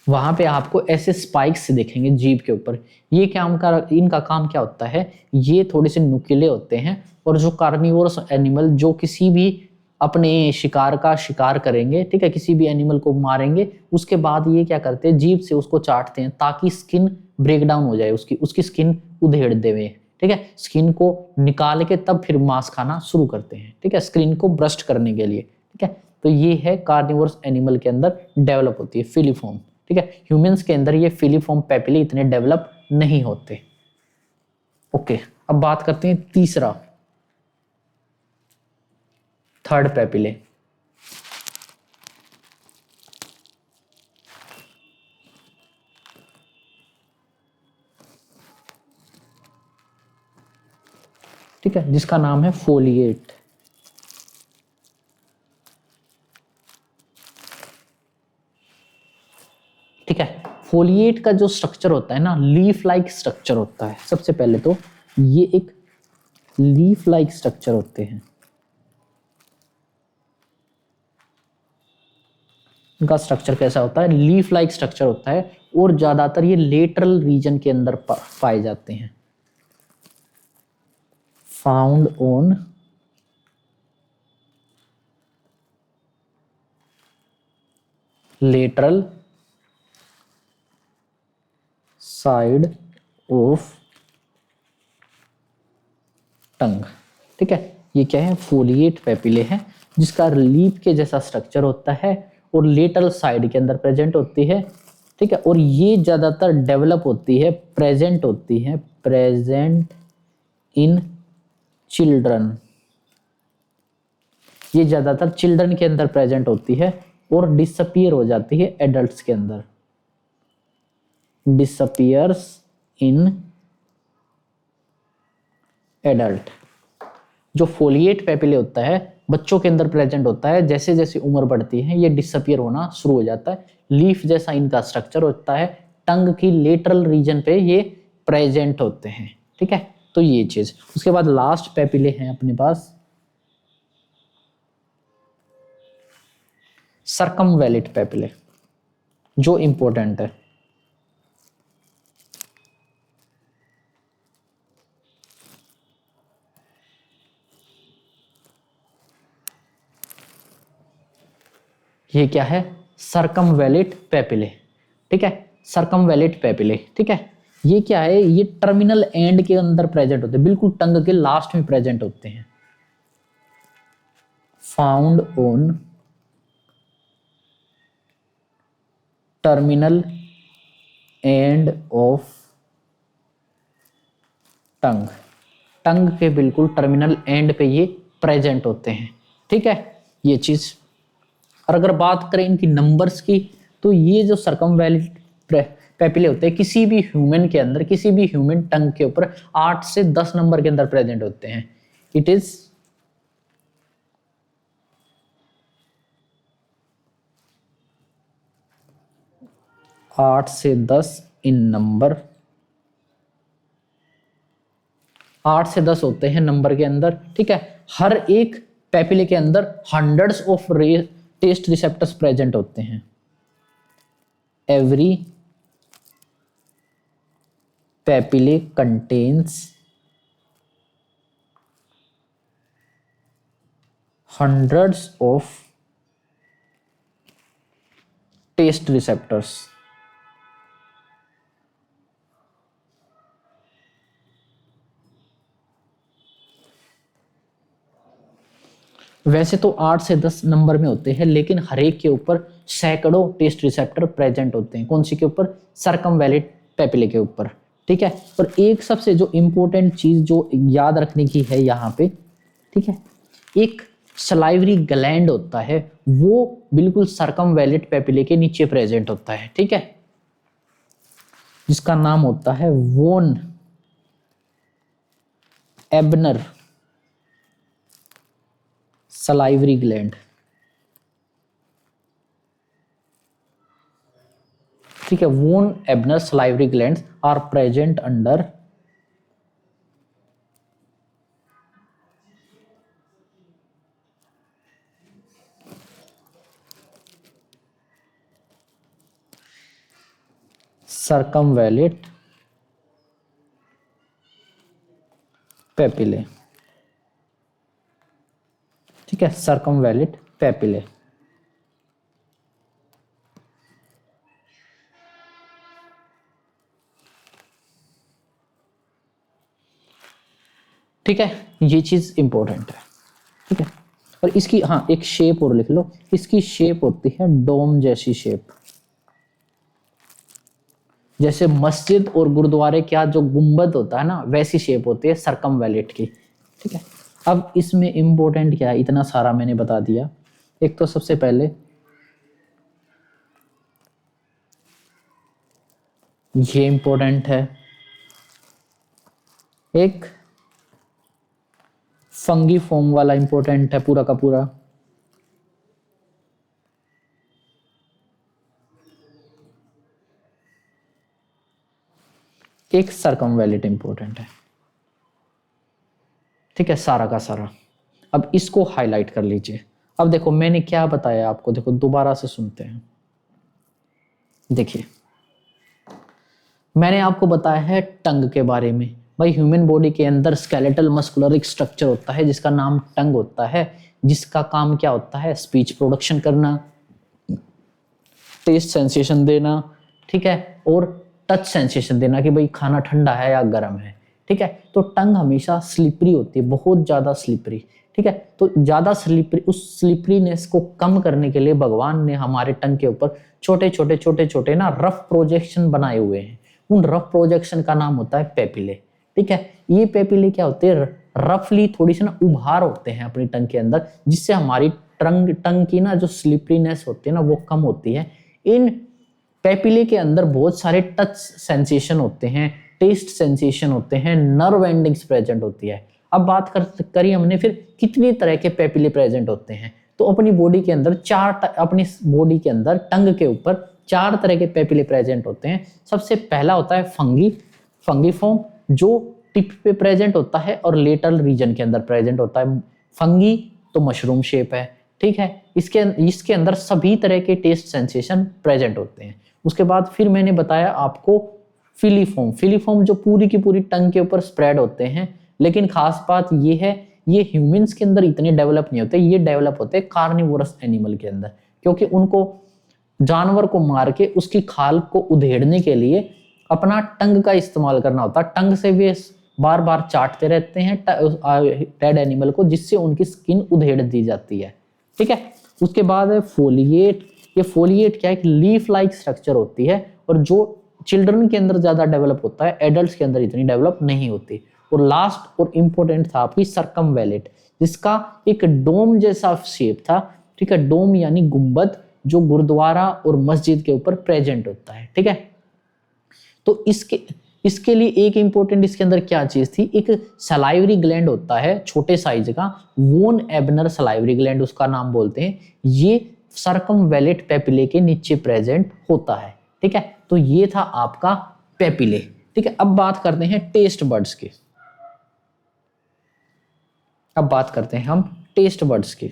वहां पे आपको ऐसे स्पाइक्स दिखेंगे जीभ के ऊपर। ये इनका काम क्या होता है, ये थोड़े से नुकीले होते हैं, और जो कार्निवोरस एनिमल जो किसी भी अपने शिकार का शिकार करेंगे, ठीक है, किसी भी एनिमल को मारेंगे, उसके बाद ये क्या करते हैं, जीभ से उसको चाटते हैं ताकि स्किन ब्रेक डाउन हो जाए, उसकी स्किन उधेड़ देवे। ठीक है, स्किन को निकाल के तब फिर मांस खाना शुरू करते हैं। ठीक है, स्किन को ब्रस्ट करने के लिए। ठीक है, तो ये है कार्निवोरस एनिमल के अंदर डेवलप होती है फिलीफॉर्म। ठीक है, ह्यूमंस के अंदर ये फिलीफॉर्म पेपिले इतने डेवलप नहीं होते। ओके, अब बात करते हैं तीसरा, थर्ड पेपिले। ठीक है, जिसका नाम है फोलिएट। ठीक है, फोलिएट का जो स्ट्रक्चर होता है ना, लीफ लाइक स्ट्रक्चर होता है। सबसे पहले तो ये एक लीफ लाइक स्ट्रक्चर होते हैं, इनका स्ट्रक्चर कैसा होता है, लीफ लाइक स्ट्रक्चर होता है, और ज्यादातर ये लेटरल रीजन के अंदर पाए जाते हैं, found on lateral side of tongue. ठीक है, ये क्या है, फोलिएट पेपिले है, जिसका लीफ के जैसा स्ट्रक्चर होता है और लेटरल साइड के अंदर प्रेजेंट होती है। ठीक है, और ये ज्यादातर डेवलप होती है, प्रेजेंट होती है, प्रेजेंट इन चिल्ड्रन। ये ज्यादातर चिल्ड्रन के अंदर प्रेजेंट होती है और डिसअपियर हो जाती है एडल्ट्स के अंदर, डिसअपियर्स इन एडल्ट। जो फोलिएट पेपिले होता है बच्चों के अंदर प्रेजेंट होता है, जैसे जैसे उम्र बढ़ती है ये डिसअपियर होना शुरू हो जाता है। लीफ जैसा इनका स्ट्रक्चर होता है, टंग की लेटरल रीजन पे ये प्रेजेंट होते हैं, ठीक है। तो ये चीज, उसके बाद लास्ट पेपिले हैं अपने पास सर्कमवैलिट पेपिले, जो इंपॉर्टेंट है। ये क्या है? सर्कमवैलिट पेपिले, ठीक है, सर्कमवैलिट पेपिले, ठीक है। ये क्या है? ये टर्मिनल एंड के अंदर प्रेजेंट होते हैं, बिल्कुल टंग के लास्ट में प्रेजेंट होते हैं। Found on terminal end of tongue, tongue के बिल्कुल टर्मिनल एंड पे ये प्रेजेंट होते हैं, ठीक है, ये चीज। और अगर बात करें इनकी नंबर्स की, तो ये जो सर्कमवैलिट पेपिले होते हैं किसी भी ह्यूमन के अंदर, किसी भी ह्यूमन टंग के ऊपर 8 से 10 नंबर के अंदर प्रेजेंट होते हैं। इट इज 8 से 10 इन नंबर, 8 से 10 होते हैं नंबर के अंदर, ठीक है। हर एक पेपिले के अंदर hundreds of taste receptors present होते हैं। Every papillae contains hundreds of taste receptors. वैसे तो 8 से 10 नंबर में होते हैं, लेकिन हर एक के ऊपर सैकड़ों टेस्ट रिसेप्टर प्रेजेंट होते हैं। कौन सी के ऊपर? सर्कमवैलिट पेपिले के ऊपर, ठीक है। और एक सबसे जो इंपॉर्टेंट चीज जो याद रखने की है यहाँ पे, ठीक है, एक सलाइवरी ग्लैंड होता है, वो बिल्कुल सर्कमवैलिट पेपिले के नीचे प्रेजेंट होता है, ठीक है, जिसका नाम होता है वोन एबनर सलाइवरी ग्लैंड, ठीक है। Von Ebner salivary glands are present under circumvallate papillae, ठीक है, सर्कमवैलिट पेपिले। ठीक है, ये चीज इंपॉर्टेंट है, ठीक है। और इसकी हाँ एक शेप और लिख लो, इसकी शेप होती है डोम जैसी शेप, जैसे मस्जिद और गुरुद्वारे का जो गुंबद होता है ना, वैसी शेप होती है सर्कमवैलिट की, ठीक है। अब इसमें इंपॉर्टेंट क्या है? इतना सारा मैंने बता दिया। एक तो सबसे पहले ये इंपॉर्टेंट है, एक फंगी फॉर्म वाला इंपॉर्टेंट है पूरा का पूरा, एक सर्कमवैलिट इंपॉर्टेंट है, ठीक है, सारा का सारा। अब इसको हाईलाइट कर लीजिए। अब देखो मैंने क्या बताया आपको, देखो दोबारा से सुनते हैं। देखिए मैंने आपको बताया है टंग के बारे में। भाई ह्यूमन बॉडी के अंदर स्केलेटल मस्कुलर एक स्ट्रक्चर होता है जिसका नाम टंग होता है, जिसका काम क्या होता है? स्पीच प्रोडक्शन करना, टेस्ट सेंसेशन देना, ठीक है, और टच सेंसेशन देना कि भाई खाना ठंडा है या गर्म है, ठीक है। तो टंग हमेशा स्लिपरी होती है, बहुत ज्यादा स्लिपरी, ठीक है। तो ज्यादा स्लिपरी, उस स्लिपरीनेस को कम करने के लिए भगवान ने हमारे टंग के ऊपर छोटे छोटे ना रफ प्रोजेक्शन बनाए हुए हैं। उन रफ प्रोजेक्शन का नाम होता है पेपिले, ठीक है। ये पेपिले क्या होते हैं? रफली थोड़ी सी ना उभार होते हैं अपनी टंग के अंदर, जिससे हमारी टंग की ना जो स्लिपरीनेस होती है ना वो कम होती है। इन पेपिले के अंदर बहुत सारे टच सेंसेशन होते हैं, टेस्ट सेंसेशन होते हैं, नर्व एंडिंग्स प्रेजेंट होती है। अब बात करी हमने फिर कितनी तरह के पेपिले प्रेजेंट होते हैं। तो अपनी बॉडी के अंदर अपनी बॉडी के अंदर टंग के ऊपर 4 तरह के पेपिले प्रेजेंट होते हैं। सबसे पहला होता है फंगीफॉर्म, जो टिप पे प्रेजेंट होता है और लेटरल रीजन के अंदर प्रेजेंट होता है। फंगी तो मशरूम शेप है, ठीक है। इसके अंदर सभी तरह के टेस्ट सेंसेशन प्रेजेंट होते हैं। उसके बाद फिर मैंने बताया आपको फिलीफॉर्म जो पूरी की पूरी टंग के ऊपर स्प्रेड होते हैं, लेकिन खास बात ये है ये ह्यूमंस के अंदर इतने डेवलप नहीं होते, ये डेवलप होते हैं कार्निवोरस एनिमल के अंदर, क्योंकि उनको जानवर को मार के उसकी खाल को उधेड़ने के लिए अपना टंग का इस्तेमाल करना होता है। टंग से वे बार बार चाटते रहते हैं डेड एनिमल को, जिससे उनकी स्किन उधेड़ दी जाती है, ठीक है। उसके बाद है फोलिएट। ये फोलिएट क्या है, लीफ लाइक स्ट्रक्चर होती है और जो चिल्ड्रन के अंदर ज्यादा डेवलप होता है, एडल्ट्स के अंदर इतनी डेवलप नहीं होती। और लास्ट और इंपॉर्टेंट था आपकी सर्कमवेलेट, जिसका एक डोम जैसा शेप था, ठीक है। डोम यानी गुंबद, जो गुरुद्वारा और मस्जिद के ऊपर प्रेजेंट होता है, ठीक है। तो इसके लिए एक इंपॉर्टेंट इसके अंदर क्या चीज थी, एक सलाइवरी ग्लैंड होता है छोटे साइज का, वोन एबनर सलाइवरी ग्लैंड उसका नाम बोलते हैं। ये सर्कमवेलेट पेपिले के नीचे प्रेजेंट होता है, ठीक है। तो ये था आपका पेपिले, ठीक है। अब बात करते हैं टेस्ट बड्स की। अब बात करते हैं हम टेस्ट बड्स की।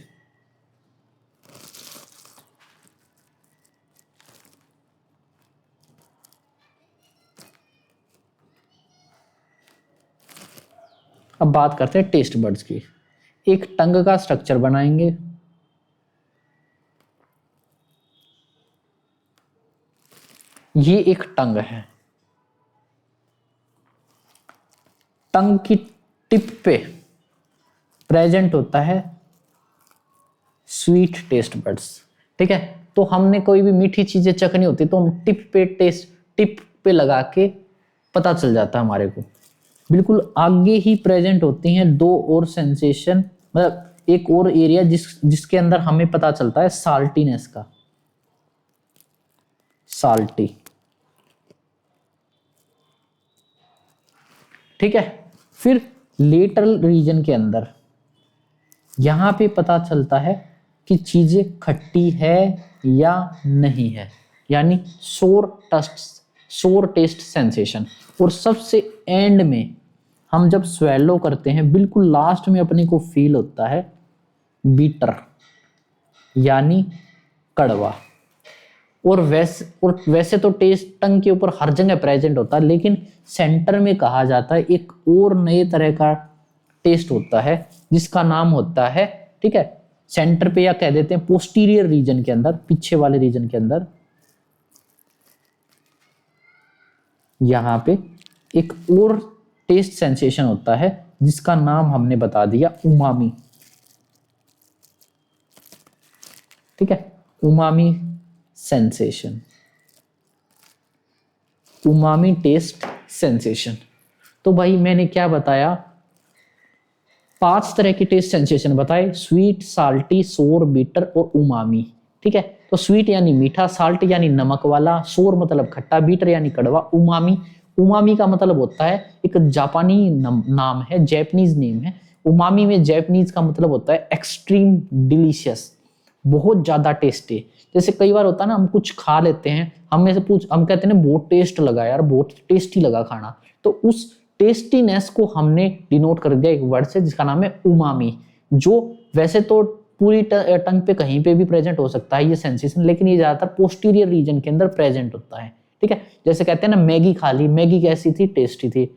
अब बात करते हैं टेस्ट बड्स की। एक टंग का स्ट्रक्चर बनाएंगे, ये एक टंग है। टंग की टिप पे प्रेजेंट होता है स्वीट टेस्ट बड्स, ठीक है। तो हमने कोई भी मीठी चीजें चखनी होती तो हम टिप पे लगा के पता चल जाता है हमारे को। बिल्कुल आगे ही प्रेजेंट होती हैं 2 और सेंसेशन, मतलब एक और एरिया जिसके अंदर हमें पता चलता है साल्टीनेस का, साल्टी, ठीक है। फिर लेटरल रीजन के अंदर यहां पे पता चलता है कि चीजें खट्टी है या नहीं है, यानी सोर टेस्ट सेंसेशन। और सबसे एंड में हम जब स्वेलो करते हैं, बिल्कुल लास्ट में अपने को फील होता है बीटर, यानी कड़वा। और वैसे तो टेस्ट टंग के ऊपर हर जगह प्रेजेंट होता है, लेकिन सेंटर में कहा जाता है एक और नए तरह का टेस्ट होता है जिसका नाम होता है, ठीक है, सेंटर पे, या कह देते हैं पोस्टीरियर रीजन के अंदर, पीछे वाले रीजन के अंदर, यहां पे एक और टेस्ट सेंसेशन होता है जिसका नाम हमने बता दिया उमामी, ठीक है। Umami sensation, umami taste sensation. तो भाई मैंने क्या बताया, 5 तरह के टेस्ट सेंसेशन बताए, स्वीट, साल्टी, सोर, बीटर और उमामी, ठीक है। तो स्वीट यानी मीठा, साल्ट यानी नमक वाला, सोर मतलब खट्टा, बीटर यानी कड़वा, उमामी का मतलब होता है एक जापानी नाम है, जैपनीज नेम है। उमामी में जैपनीज का मतलब होता है एक्सट्रीम डिलीशियस, बहुत ज्यादा टेस्टी। जैसे कई बार होता है ना, हम कुछ खा लेते हैं, हम कहते हैं ना बहुत टेस्ट लगा यार, बहुत टेस्टी लगा खाना, तो उस टेस्टीनेस को हमने डिनोट कर दिया एक वर्ड से जिसका नाम है उमामी, जो वैसे तो पूरी टंग पे कहीं पे भी प्रेजेंट हो सकता है ये सेंसेशन, लेकिन ये ज्यादातर पोस्टीरियर रीजन के अंदर प्रेजेंट होता है, ठीक है। जैसे कहते हैं ना मैगी खा ली, मैगी कैसी थी, टेस्टी थी,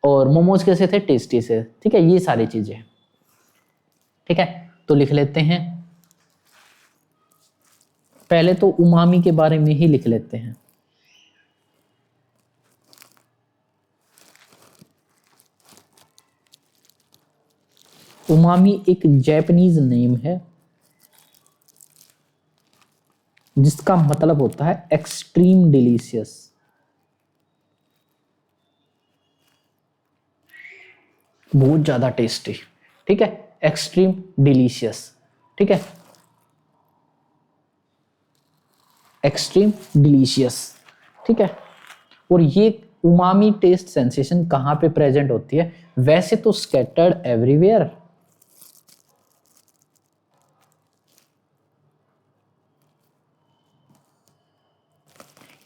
और मोमोज कैसे थे, टेस्टी से, ठीक है। ये सारी चीजें, ठीक है। तो लिख लेते हैं, पहले तो उमामी के बारे में ही लिख लेते हैं। उमामी एक जैपनीज नेम है जिसका मतलब होता है एक्सट्रीम डिलीशियस, बहुत ज्यादा टेस्टी, ठीक है, एक्सट्रीम डिलीशियस, ठीक है, एक्सट्रीम डिलीशियस, ठीक है। और ये उमामी टेस्ट सेंसेशन कहाँ पे प्रेजेंट होती है, वैसे तो स्कैटर्ड एवरीवेयर,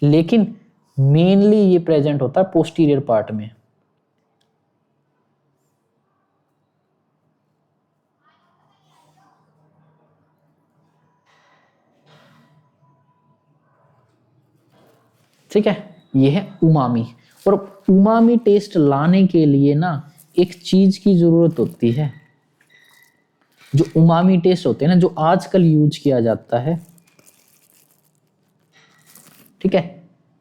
लेकिन मेनली ये प्रेजेंट होता है पोस्टीरियर पार्ट में। ठीक है, ये है उमामी। और उमामी टेस्ट लाने के लिए ना एक चीज की जरूरत होती है। जो उमामी टेस्ट होते हैं ना, जो आजकल यूज किया जाता है, ठीक है,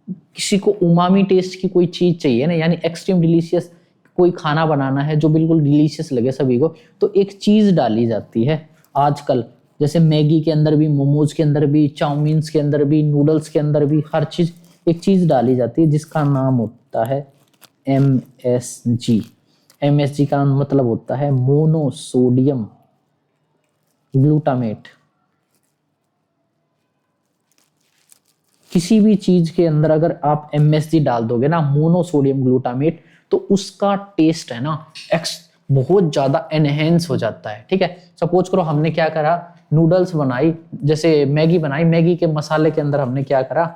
किसी को उमामी टेस्ट की कोई चीज चाहिए ना, यानी एक्सट्रीम डिलीशियस कोई खाना बनाना है जो बिल्कुल डिलीशियस लगे सभी को, तो एक चीज डाली जाती है आजकल। जैसे मैगी के अंदर भी, मोमोज के अंदर भी, चाउमीन्स के अंदर भी, नूडल्स के अंदर भी, हर चीज एक चीज डाली जाती है जिसका नाम होता है MSG। MSG का मतलब होता है मोनोसोडियम ग्लूटामेट। किसी भी चीज के अंदर अगर आप MSG डाल दोगे ना, मोनोसोडियम ग्लूटामेट, तो उसका टेस्ट है ना बहुत ज्यादा एनहेंस हो जाता है। ठीक है, सपोज करो हमने क्या करा, नूडल्स बनाई, जैसे मैगी बनाई, मैगी के मसाले के अंदर हमने क्या करा,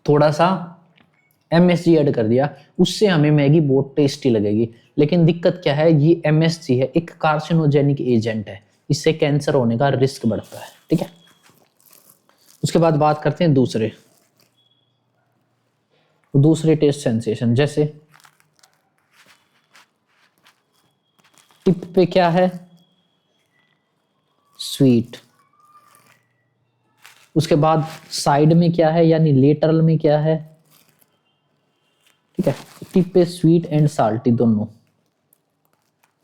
थोड़ा सा MSG ऐड कर दिया, उससे हमें मैगी बहुत टेस्टी लगेगी। लेकिन दिक्कत क्या है, ये MSG है, एक कार्सिनोजेनिक एजेंट है, इससे कैंसर होने का रिस्क बढ़ता है। ठीक है, उसके बाद बात करते हैं दूसरे टेस्ट सेंसेशन। जैसे टिप पे क्या है, स्वीट। उसके बाद साइड में क्या है, यानी लेटरल में क्या है, ठीक है, टिप पे स्वीट एंड साल्टी दोनों।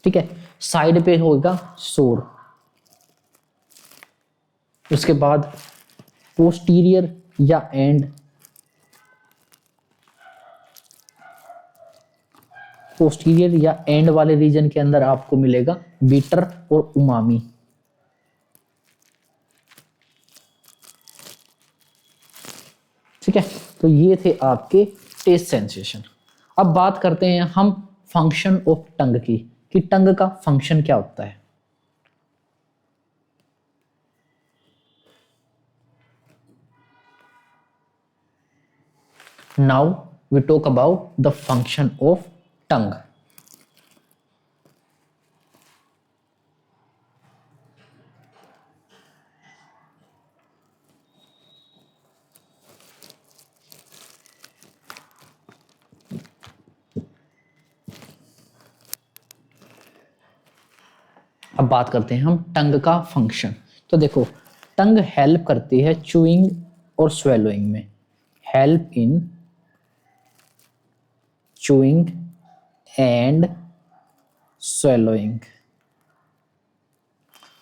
ठीक है, साइड पे होगा सोर। उसके बाद पोस्टीरियर या एंड, पोस्टीरियर या एंड वाले रीजन के अंदर आपको मिलेगा बीटर और उमामी। ठीक है, तो ये थे आपके टेस्ट सेंसेशन। अब बात करते हैं हम फंक्शन ऑफ टंग की, कि टंग का फंक्शन क्या होता है। Now we talk about the function of tongue. अब बात करते हैं हम टंग का फंक्शन। तो देखो, टंग हेल्प करती है चूइंग और स्वेलोइंग में, help in chewing and swallowing.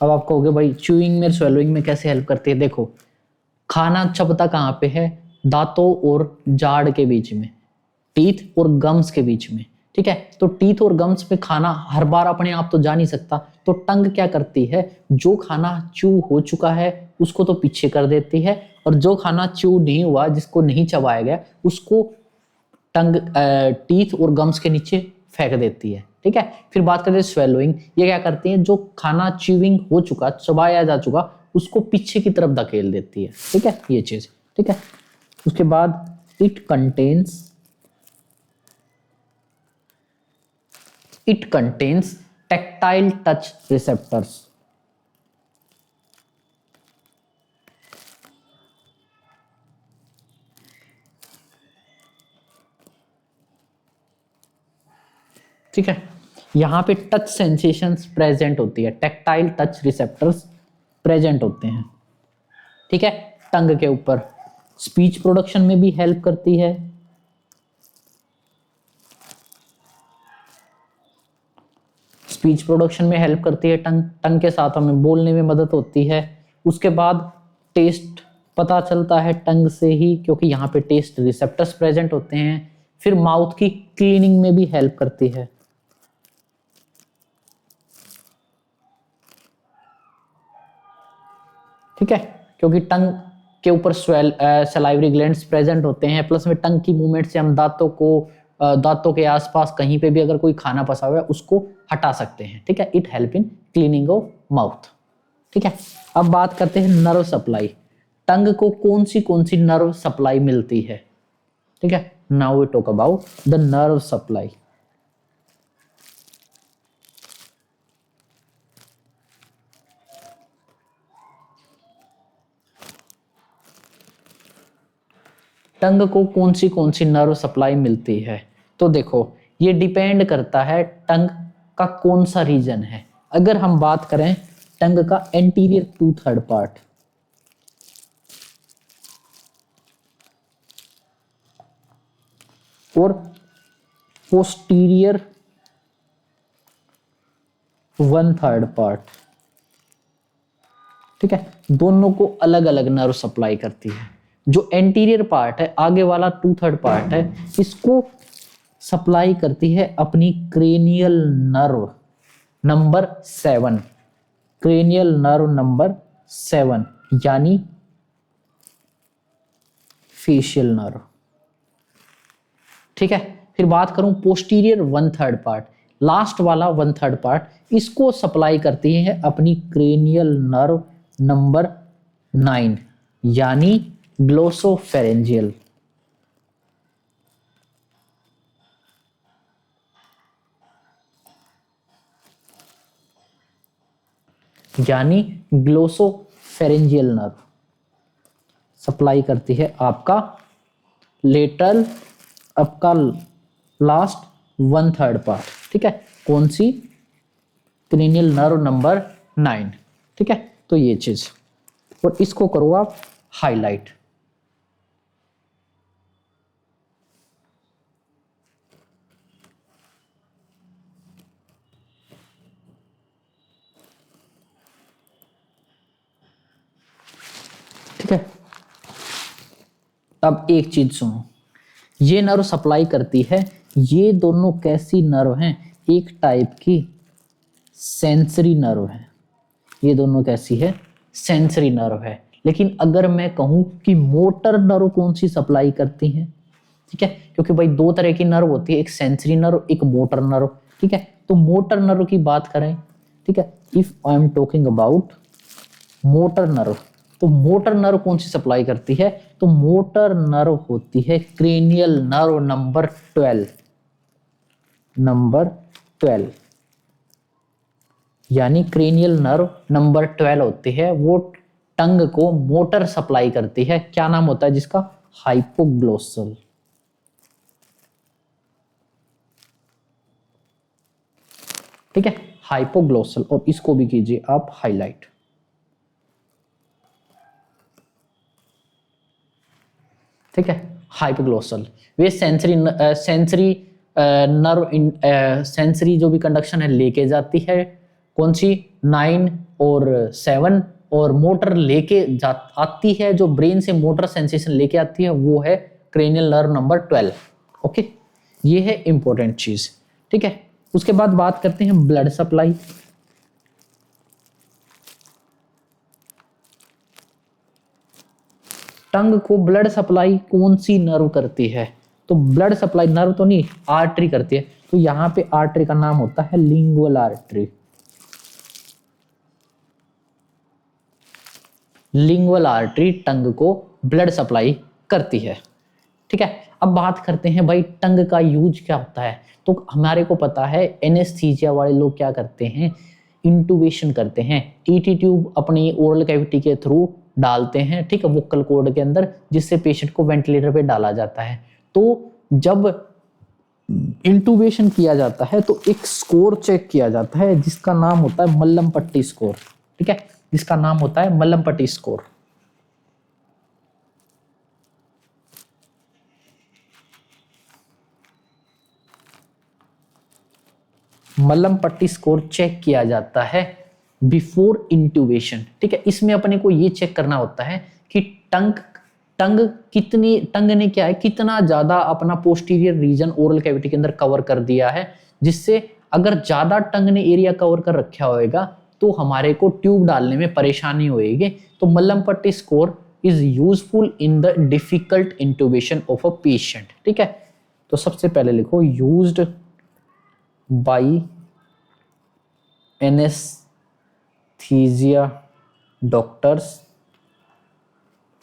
अब आप कहोगे भाई चूइंग में स्वेलोइंग में कैसे हेल्प करती है। देखो, खाना चबता कहाँ पे है, दांतों और जाड़ के बीच में, टीथ और गम्स के बीच में। ठीक है, तो टीथ और गम्स में खाना हर बार अपने आप तो जा नहीं सकता, तो टंग क्या करती है, जो खाना च्यू हो चुका है उसको तो पीछे कर देती है, और जो खाना च्यू नहीं हुआ, जिसको नहीं चबाया गया, उसको टंग टीथ और गम्स के नीचे फेंक देती है। ठीक है, फिर बात करते हैं स्वेलोइंग। ये क्या करती है, जो खाना च्यूइंग हो चुका, चबाया जा चुका, उसको पीछे की तरफ धकेल देती है। ठीक है, ये चीज। ठीक है, उसके बाद it contains tactile touch receptors। ठीक है, यहां पे टच सेंसेशंस प्रेजेंट होती है, टैक्टाइल टच रिसेप्टर्स प्रेजेंट होते हैं। ठीक है, टंग के ऊपर स्पीच प्रोडक्शन में भी हेल्प करती है। स्पीच प्रोडक्शन में हेल्प करती है टंग, टंग के साथ हमें बोलने में मदद होती है। उसके बाद टेस्ट पता चलता है टंग से ही, क्योंकि यहाँ पे टेस्ट रिसेप्टर्स प्रेजेंट होते हैं। फिर माउथ की क्लीनिंग में भी हेल्प करती है। ठीक है, क्योंकि टंग के ऊपर सलाइवरी ग्लैंड्स प्रेजेंट होते हैं, प्लस में टंग की मूवमेंट से हम दांतों के आसपास कहीं पे भी अगर कोई खाना फंसा हुआ है उसको हटा सकते हैं, ठीक है। It help in cleaning of mouth, ठीक है। अब बात करते हैं नर्व सप्लाई। टंग को कौन सी नर्व सप्लाई मिलती है, ठीक है। Now we talk about the nerve supply. Tongue को कौन सी नर्व सप्लाई मिलती है, तो देखो ये डिपेंड करता है टंग का कौन सा रीजन है। अगर हम बात करें टंग का एंटीरियर 2/3 पार्ट, और पोस्टीरियर 1/3 पार्ट, ठीक है, दोनों को अलग अलग नर्व सप्लाई करती है। जो एंटीरियर पार्ट है, आगे वाला 2/3 पार्ट है, इसको सप्लाई करती है अपनी cranial nerve number 7, cranial nerve number 7 यानी फेशियल नर्व, ठीक है। फिर बात करूं पोस्टीरियर 1/3 पार्ट, लास्ट वाला 1/3 पार्ट, इसको सप्लाई करती है अपनी क्रेनियल नर्व नंबर 9 यानी ग्लोसोफेरेंजियल, यानी ग्लोसोफेरेंजियल नर्व सप्लाई करती है आपका लेटरल, आपका लास्ट 1/3 पार्ट, ठीक है। कौन सी? क्रेनियल नर्व नंबर 9, ठीक है। तो ये चीज, और इसको करो आप हाईलाइट। ठीक है। अब एक चीज सुनो, ये नर्व सप्लाई करती है, ये दोनों कैसी नर्व हैं? एक टाइप की सेंसरी नर्व है, ये दोनों कैसी है? सेंसरी नर्व है। लेकिन अगर मैं कहूं कि मोटर नर्व कौन सी सप्लाई करती है, ठीक है, क्योंकि भाई दो तरह की नर्व होती है, एक सेंसरी नर्व, एक मोटर नर्व, ठीक है। तो मोटर नर्व की बात करें, ठीक है, if I am talking about motor nerve, तो मोटर नर्व कौन सी सप्लाई करती है? तो मोटर नर्व होती है क्रेनियल नर्व नंबर 12, नंबर 12 यानी क्रेनियल नर्व नंबर 12 होती है, वो टंग को मोटर सप्लाई करती है। क्या नाम होता है जिसका? हाइपोग्लोसल, ठीक है, हाइपोग्लोसल। और इसको भी कीजिए आप हाईलाइट। ठीक है, हाइपोग्लोसल। वे सेंसरी जो भी कंडक्शन है लेके जाती है, कौन सी? 9 और 7। और मोटर लेके आती है, जो ब्रेन से मोटर सेंसेशन लेके आती है, वो है क्रेनियल नर्व नंबर 12। ओके, ये है इंपॉर्टेंट चीज, ठीक है। उसके बाद बात करते हैं ब्लड सप्लाई। टंग को ब्लड सप्लाई कौन सी नर्व करती है? तो ब्लड सप्लाई नर्व तो नहीं, आर्टरी करती है। तो यहां पे आर्टरी का नाम होता है लिंगुअल आर्टरी। लिंगुअल आर्टरी टंग को ब्लड सप्लाई करती है, ठीक है। अब बात करते हैं भाई टंग का यूज क्या होता है। तो हमारे को पता है एनेस्थीसिया वाले लोग क्या करते हैं? इंटूबेशन करते हैं, टीटी ट्यूब अपनी ओरल कैविटी के थ्रू डालते हैं, ठीक है, वोकल कॉर्ड के अंदर, जिससे पेशेंट को वेंटिलेटर पे डाला जाता है। तो जब इंटूबेशन किया जाता है तो एक स्कोर चेक किया जाता है जिसका नाम होता है मल्लम पट्टी स्कोर, ठीक है, जिसका नाम होता है मल्लम पट्टी स्कोर। मल्लम पट्टी स्कोर चेक किया जाता है बिफोर इंट्यूबेशन, ठीक है। इसमें अपने को ये चेक करना होता है कि टंग ने क्या है, कितना ज्यादा अपना पोस्टीरियर रीजन ओरल कैविटी के अंदर कवर कर दिया है, जिससे अगर ज्यादा टंग ने एरिया कवर कर रखा होएगा तो हमारे को ट्यूब डालने में परेशानी होएगी। तो मल्लम पट्टी score is useful in the difficult intubation of a patient. ठीक है, तो सबसे पहले लिखो यूज्ड बाय एनेस्थीसिया डॉक्टर्स।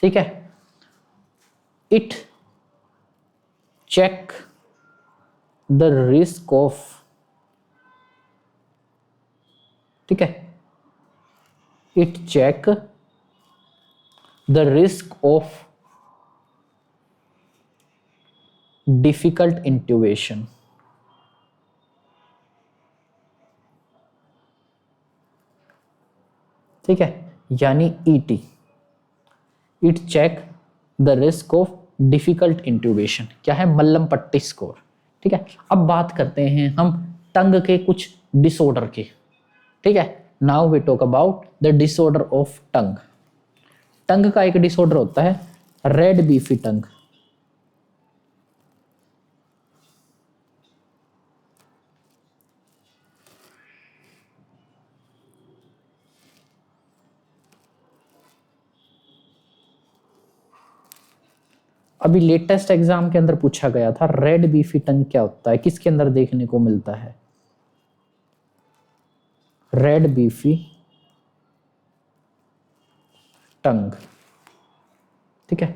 ठीक है, it check the risk of, ठीक है, it check the risk of difficult intubation. ठीक है, यानी ET, it check the risk of difficult intubation, क्या है, मल्लम पट्टी स्कोर। ठीक है, अब बात करते हैं हम टंग के कुछ डिसऑर्डर की। ठीक है, now we talk about the disorder of tongue. Tongue का एक डिसऑर्डर होता है रेड बीफी टंग। अभी लेटेस्ट एग्जाम के अंदर पूछा गया था रेड बीफी टंग क्या होता है, किसके अंदर देखने को मिलता है, रेड बीफी टंग। ठीक है,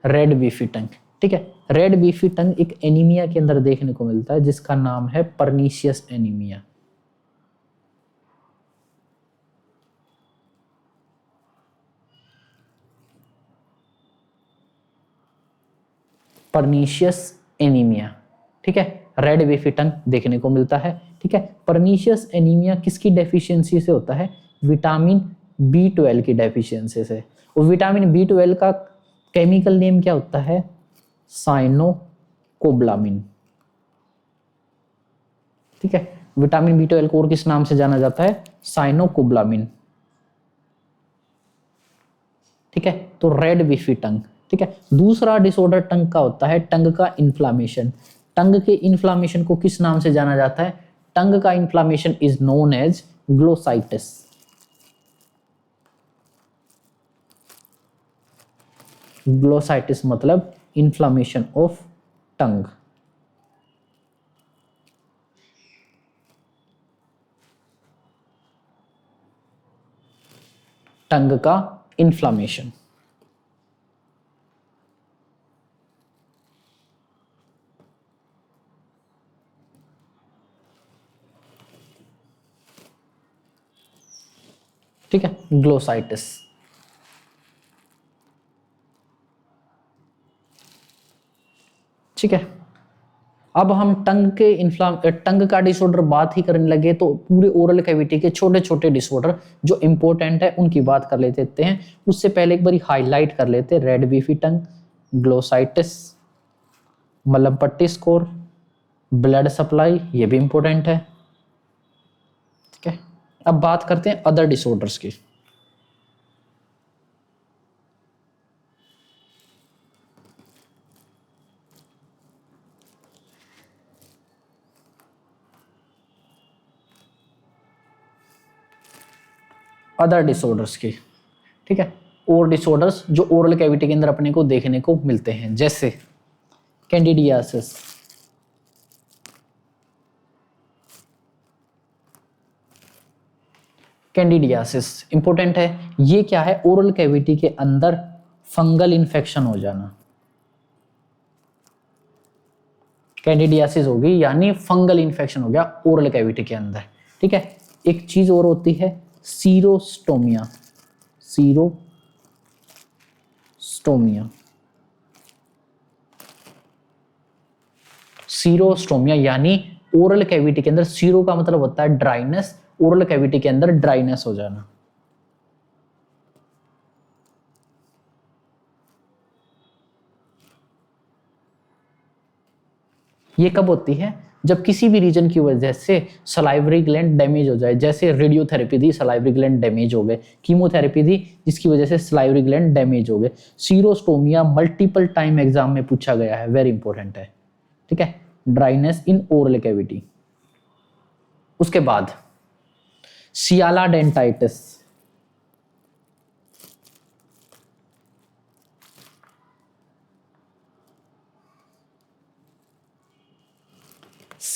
रेड बीफी टंग। ठीक है, रेड बीफी टंग एक एनीमिया के अंदर देखने को मिलता है जिसका नाम है परनीशियस एनीमिया। Pernicious anaemia. ठीक है, रेड बीफी टंग देखने को मिलता है। ठीक है, परनीशियस एनीमिया किसकी डेफिशिएंसी से होता है, विटामिन B12 की डेफिशिएंसी से। और विटामिन B12 का केमिकल नेम क्या होता है, साइनोकोब्लामिन। ठीक है, विटामिन B12 को और किस नाम से जाना जाता है, साइनोकोब्लामिन। ठीक है, तो रेड बीफी टंग। ठीक है, दूसरा डिसऑर्डर टंग का होता है टंग का इन्फ्लामेशन। टंग के इन्फ्लामेशन को किस नाम से जाना जाता है, टंग का inflammation is known as glossitis. Glossitis मतलब इन्फ्लामेशन ऑफ टंग। टंग का इन्फ्लामेशन। ठीक है, ग्लोसाइटिस। ठीक है, अब हम टंग का डिसऑर्डर बात ही करने लगे तो पूरे ओरल कैविटी के छोटे छोटे डिसऑर्डर जो इंपॉर्टेंट है उनकी बात कर लेते हैं। उससे पहले एक बार हाईलाइट कर लेते हैं, रेड बीफी टंग, ग्लोसाइटिस, मलम पट्टी स्कोर, ब्लड सप्लाई, ये भी इंपॉर्टेंट है। ठीक है, अब बात करते हैं अदर डिसऑर्डर्स की। अदर डिसऑर्डर्स की। ठीक है, और डिसऑर्डर्स जो ओरल कैविटी के अंदर अपने को देखने को मिलते हैं, जैसे कैंडिडियासिस, कैंडिडियासिस इंपॉर्टेंट है। ये क्या है, ओरल कैविटी के अंदर फंगल इन्फेक्शन हो जाना। कैंडिडियासिस होगी यानी फंगल इन्फेक्शन हो गया ओरल कैविटी के अंदर। ठीक है, एक चीज और होती है सीरोस्टोमिया। सीरोस्टोमिया, सीरोस्टोमिया यानी ओरल कैविटी के अंदर, सीरो का मतलब होता है ड्राइनेस, ओरल कैविटी के अंदर ड्राइनेस हो जाना। ये कब होती है, जब किसी भी रीजन की वजह से सलाइवरी ग्लैंड डैमेज हो जाए, जैसे रेडियोथेरेपी दी सलाइवरी ग्लैंड डैमेज हो गए, कीमोथेरेपी दी जिसकी वजह से सलाइवरी ग्लैंड डैमेज हो गए। सीरोस्टोमिया मल्टीपल टाइम एग्जाम में पूछा गया है, वेरी इंपॉर्टेंट है। ठीक है, ड्राइनेस इन ओरल कैविटी। उसके बाद सियाला डेंटाइटिस,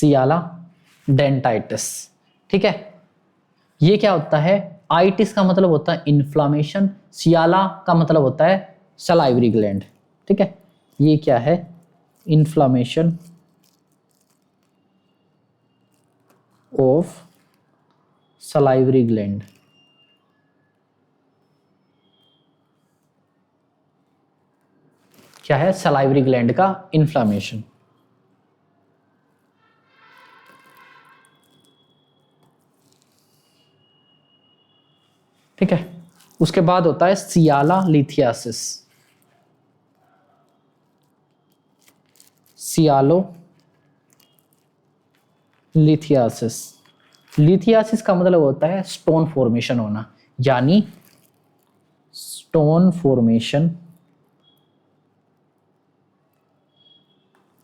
सियाला डेंटाइटिस। ठीक है, ये क्या होता है, आइटिस का मतलब होता है इन्फ्लामेशन, सियाला का मतलब होता है सलाइवरी ग्लैंड। ठीक है, ये क्या है, इन्फ्लामेशन ऑफ सलाइवरी ग्लैंड। क्या है, सलाइवरी ग्लैंड का इन्फ्लामेशन। ठीक है, उसके बाद होता है सियाला लिथियासिस। सियालो लिथियासिस, लिथियासिस का मतलब होता है स्टोन फॉर्मेशन होना, यानी स्टोन फॉर्मेशन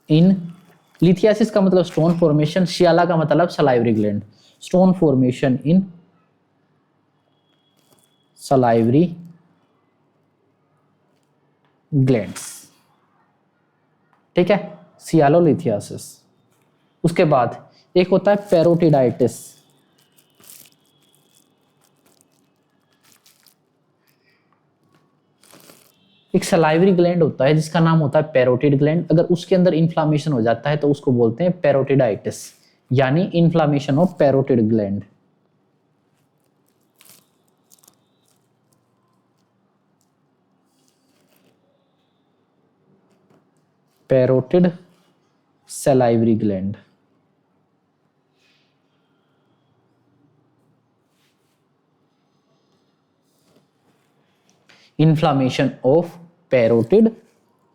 इन, लिथियासिस का मतलब स्टोन फॉर्मेशन, सियाला का मतलब सलाइवरी ग्लैंड, स्टोन फॉर्मेशन इन सलाइवरी ग्लैंड्स। ठीक है, सियालोलिथियासिस। उसके बाद एक होता है पेरोटिडाइटिस। एक सलाइवरी ग्लैंड होता है जिसका नाम होता है पेरोटिड ग्लैंड, अगर उसके अंदर इन्फ्लामेशन हो जाता है तो उसको बोलते हैं पेरोटिडाइटिस, यानी inflammation of parotid gland. Parotid salivary gland. Inflammation of parotid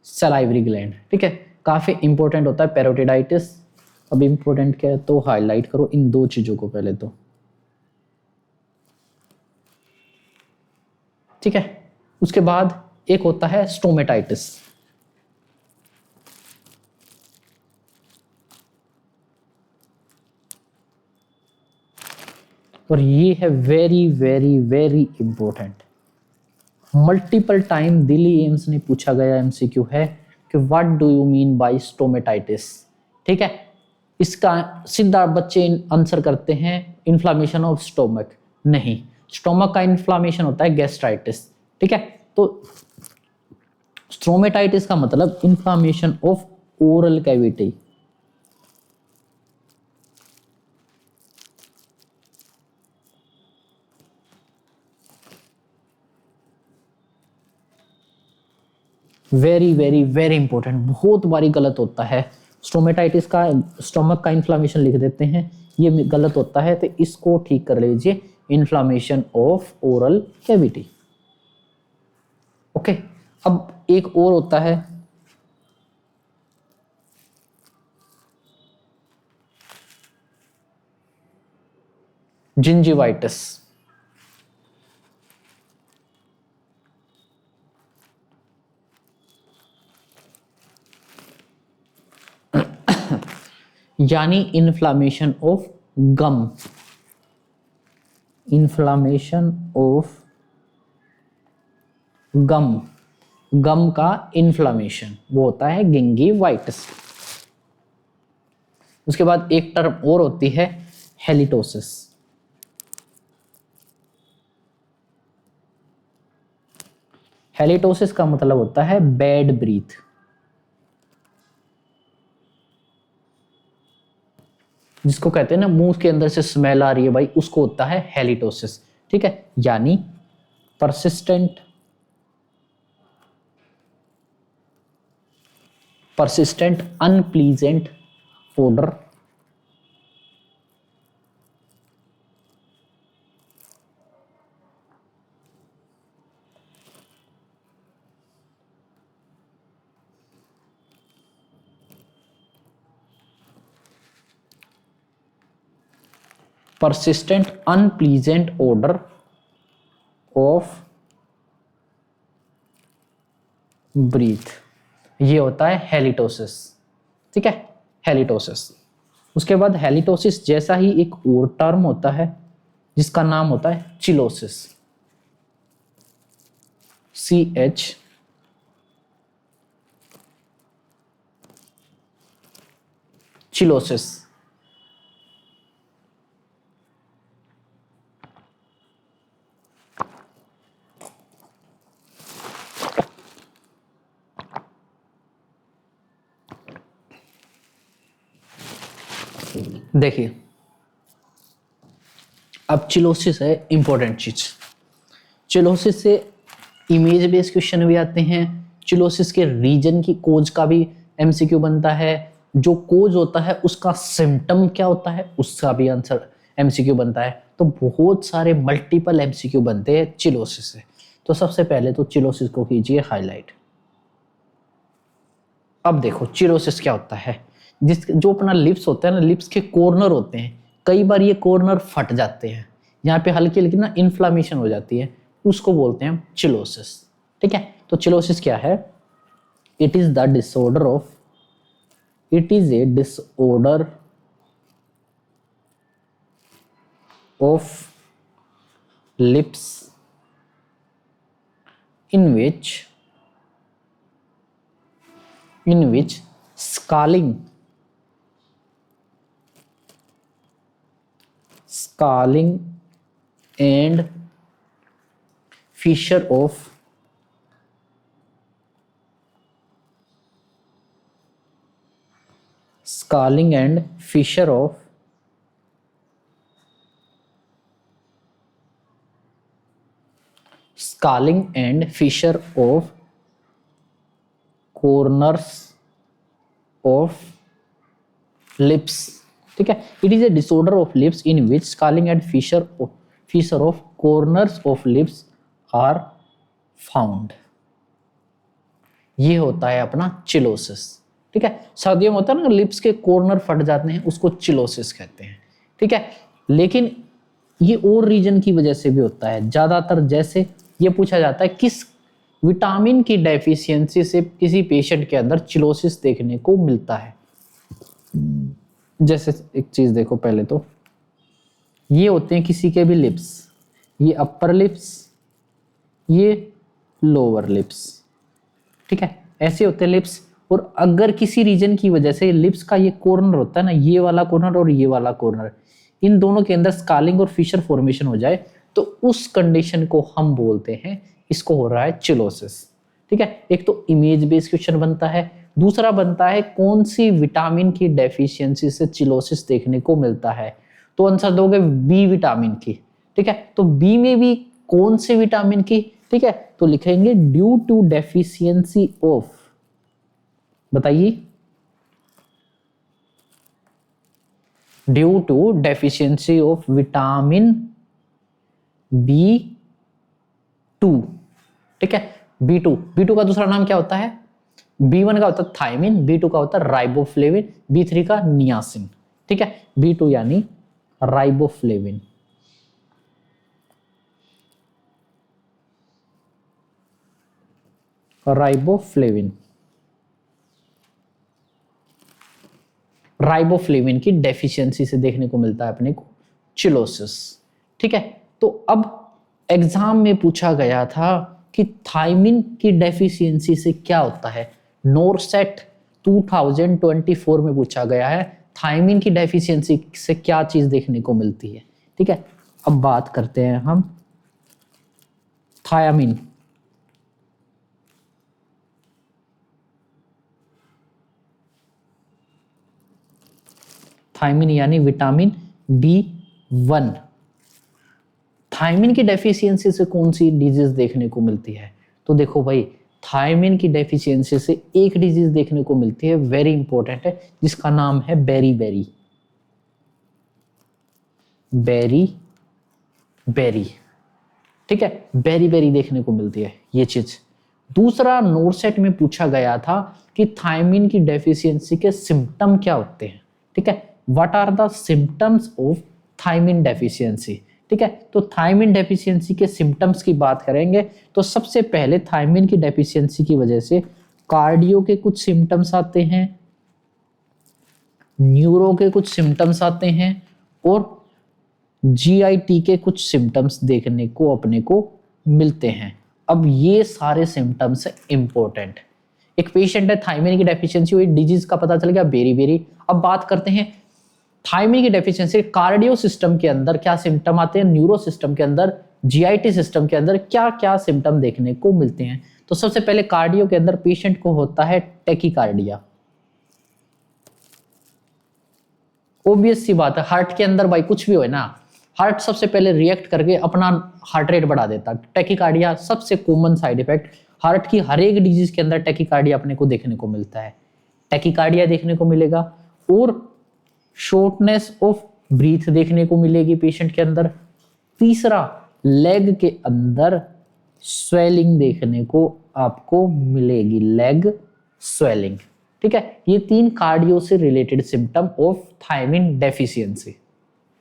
salivary gland. ठीक है, काफी इंपॉर्टेंट होता है पेरोटिडाइटिस। अब इंपॉर्टेंट क्या है तो हाईलाइट करो इन दो चीजों को पहले तो। ठीक है, उसके बाद एक होता है स्टोमेटाइटिस। और ये है very very very important, multiple time Delhi AIIMS ने पूछा गया एमसीक्यू है कि what do you mean by stomatitis. ठीक है, इसका सीधा बच्चे आंसर करते हैं इन्फ्लामेशन ऑफ स्टोमक, नहीं, स्टोमक का इन्फ्लामेशन होता है गैस्ट्राइटिस। ठीक है, तो स्टोमेटाइटिस का मतलब inflammation of oral cavity. Very very very important, बहुत बारी गलत होता है स्टोमेटाइटिस का, स्टोमक का इन्फ्लामेशन लिख देते हैं, ये गलत होता है, तो इसको ठीक कर लीजिए, inflammation of oral cavity. Okay, अब एक और होता है जिंजिवाइटिस। यानी inflammation of gum, inflammation of gum, gum का इन्फ्लामेशन वो होता है गिंगिवाइटिस। उसके बाद एक टर्म और होती है हेलिटोसिस। हेलिटोसिस का मतलब होता है बैड ब्रीथ, जिसको कहते हैं ना मुंह के अंदर से स्मेल आ रही है भाई, उसको होता है हेलिटोसिस। ठीक है, यानी persistent unpleasant odor persistent unpleasant odor of breath, ये होता है हेलिटोसिस। ठीक है, हेलिटोसिस। उसके बाद हेलिटोसिस जैसा ही एक और टर्म होता है जिसका नाम होता है चिलोसिस, CH चिलोसिस। देखिए अब चिलोसिस है इंपॉर्टेंट चीज। चिलोसिस से इमेज बेस्ड क्वेश्चन भी आते हैं, चिलोसिस के रीजन की कोज का भी एमसीक्यू बनता है, जो कोज होता है उसका सिम्टम क्या होता है उसका भी आंसर एमसीक्यू बनता है। तो बहुत सारे मल्टीपल एमसीक्यू बनते हैं चिलोसिस से। तो सबसे पहले तो चिलोसिस को कीजिए हाईलाइट। अब देखो चिलोसिस क्या होता है, जो अपना लिप्स होता है ना, लिप्स के कॉर्नर होते हैं, कई बार ये कॉर्नर फट जाते हैं, यहाँ पे हल्की हल्की ना इन्फ्लामेशन हो जाती है, उसको बोलते हैं चिलोसिस। ठीक है, तो चिलोसिस क्या है? It is the disorder of, it is a disorder of lips in which scarring and fissure of corners of lips। ठीक है, it is a disorder of lips in which scaling and fissure of corners of lips are found. ये होता है अपना cheilosis. ठीक है, सर्दियों में होता है ना लिप्स के कॉर्नर फट जाते हैं, उसको चिलोसिस कहते हैं। ठीक है, लेकिन ये और रीजन की वजह से भी होता है ज्यादातर। जैसे ये पूछा जाता है किस विटामिन की डेफिशिएंसी से किसी पेशेंट के अंदर चिलोसिस देखने को मिलता है। जैसे एक चीज देखो, पहले तो ये होते हैं किसी के भी लिप्स, ये अपर लिप्स, ये लोअर लिप्स। ठीक है, ऐसे होते हैं लिप्स। और अगर किसी रीजन की वजह से लिप्स का ये कॉर्नर होता है ना, ये वाला कॉर्नर और ये वाला कॉर्नर, इन दोनों के अंदर स्कालिंग और फिशर फॉर्मेशन हो जाए, तो उस कंडीशन को हम बोलते हैं, इसको हो रहा है चिलोसिस। ठीक है, एक तो इमेज बेस्ड क्वेश्चन बनता है, दूसरा बनता है कौन सी विटामिन की डेफिशिएंसी से चिलोसिस देखने को मिलता है। तो आंसर दोगे बी विटामिन की। ठीक है, तो बी में भी कौन से विटामिन की? ठीक है, तो लिखेंगे ड्यू टू डेफिशिएंसी ऑफ, बताइए, due to deficiency of vitamin B2। ठीक है, B2 का दूसरा नाम क्या होता है? B1 का होता है थायमिन, B2 का होता है राइबोफ्लेविन, B3 का नियासिन। ठीक है, B2 यानी राइबोफ्लेविन। राइबोफ्लेविन की डेफिशिएंसी से देखने को मिलता है अपने को चिलोसिस। ठीक है, तो अब एग्जाम में पूछा गया था कि थायमिन की डेफिशिएंसी से क्या होता है। नोरसेट 2024 में पूछा गया है थायमिन की डेफिशिएंसी से क्या चीज देखने को मिलती है। ठीक है, अब बात करते हैं हम थायमिन। थायमिन यानी विटामिन B1। थायमिन की डेफिशिएंसी से कौन सी डिजीज देखने को मिलती है? तो देखो भाई, थायमिन की डेफिशिएंसी से एक डिजीज देखने को मिलती है, वेरी इंपॉर्टेंट है, जिसका नाम है बेरी बेरी। ठीक है, बेरी देखने को मिलती है ये चीज। दूसरा नोरसेट में पूछा गया था कि थायमिन की डेफिशिएंसी के सिम्टम क्या होते हैं। ठीक है, what are the symptoms of thiamine deficiency. ठीक है, तो थायमिन डेफिशिएंसी के सिम्टम्स की बात करेंगे तो सबसे पहले थायमिन की डेफिशिएंसी की वजह से कार्डियो के कुछ सिम्टम्स आते हैं, न्यूरो के कुछ सिम्टम्स आते हैं, और जीआईटी के कुछ सिम्टम्स देखने को अपने को मिलते हैं। अब ये सारे सिम्टम्स इंपॉर्टेंट। एक पेशेंट है, थायमिन की डेफिशिएंसी हुई, डिजीज का पता चल गया बेरी। अब बात करते हैं थायमिन की डेफिशिएंसी कार्डियो सिस्टम के अंदर क्या सिम्टम आते हैं, न्यूरो सिस्टम के अंदर, जीआईटी सिस्टम के अंदर क्या क्या सिम्टम देखने को मिलते हैं। तो सबसे पहले कार्डियो के अंदर पेशेंट को होता है टेकिकार्डिया। ऑब्वियस सी बात है, हार्ट के अंदर भाई कुछ भी हो ना, हार्ट सबसे पहले रिएक्ट करके अपना हार्ट रेट बढ़ा देता है। टैकीकार्डिया सबसे कॉमन साइड इफेक्ट, हार्ट की हर एक डिजीज के अंदर टैकीकार्डिया अपने को देखने को मिलता है, टैकीकार्डिया देखने को मिलेगा। और शॉर्टनेस ऑफ ब्रीथ देखने को मिलेगी पेशेंट के अंदर। तीसरा, लेग के अंदर स्वेलिंग देखने को आपको मिलेगी, लेग स्वेलिंग। ठीक है, ये 3 कार्डियो से related symptom of thiamine deficiency.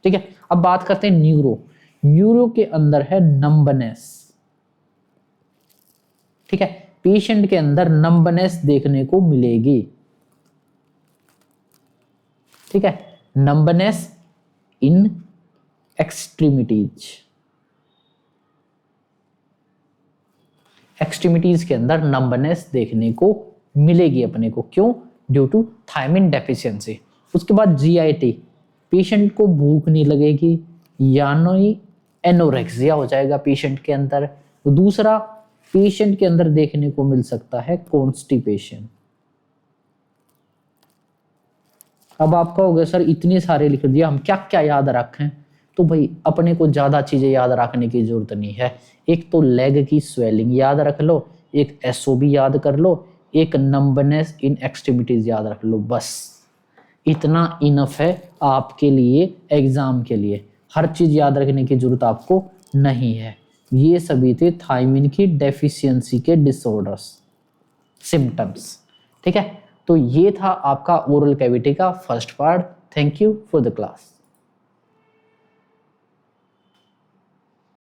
ठीक है, अब बात करते हैं न्यूरो। न्यूरो के अंदर है नंबनेस। ठीक है, पेशेंट के अंदर नंबनेस देखने को मिलेगी। ठीक है, नंबनेस इन एक्सट्रीमिटीज, एक्सट्रीमिटीज के अंदर नंबनेस देखने को मिलेगी अपने को। क्यों? Due to thiamine deficiency. उसके बाद जीआईटी, पेशेंट को भूख नहीं लगेगी, यानी एनोरेक्सिया हो जाएगा पेशेंट के अंदर। तो दूसरा, पेशेंट के अंदर देखने को मिल सकता है कॉन्स्टिपेशन। अब आपका हो गया सर इतने सारे लिख दिया, हम क्या क्या याद रखें? तो भाई अपने को ज्यादा चीजें याद रखने की जरूरत नहीं है। एक तो लेग की स्वेलिंग याद रख लो, एक एसओबी याद कर लो, एक नंबनेस इन एक्सट्रीमिटीज याद रख लो, बस इतना इनफ है आपके लिए एग्जाम के लिए। हर चीज याद रखने की जरूरत आपको नहीं है। ये सभी थे थायमिन की डेफिशिएंसी के डिसऑर्डर्स, सिम्टम्स। ठीक है, तो ये था आपका ओरल कैविटी का first part. Thank you for the class.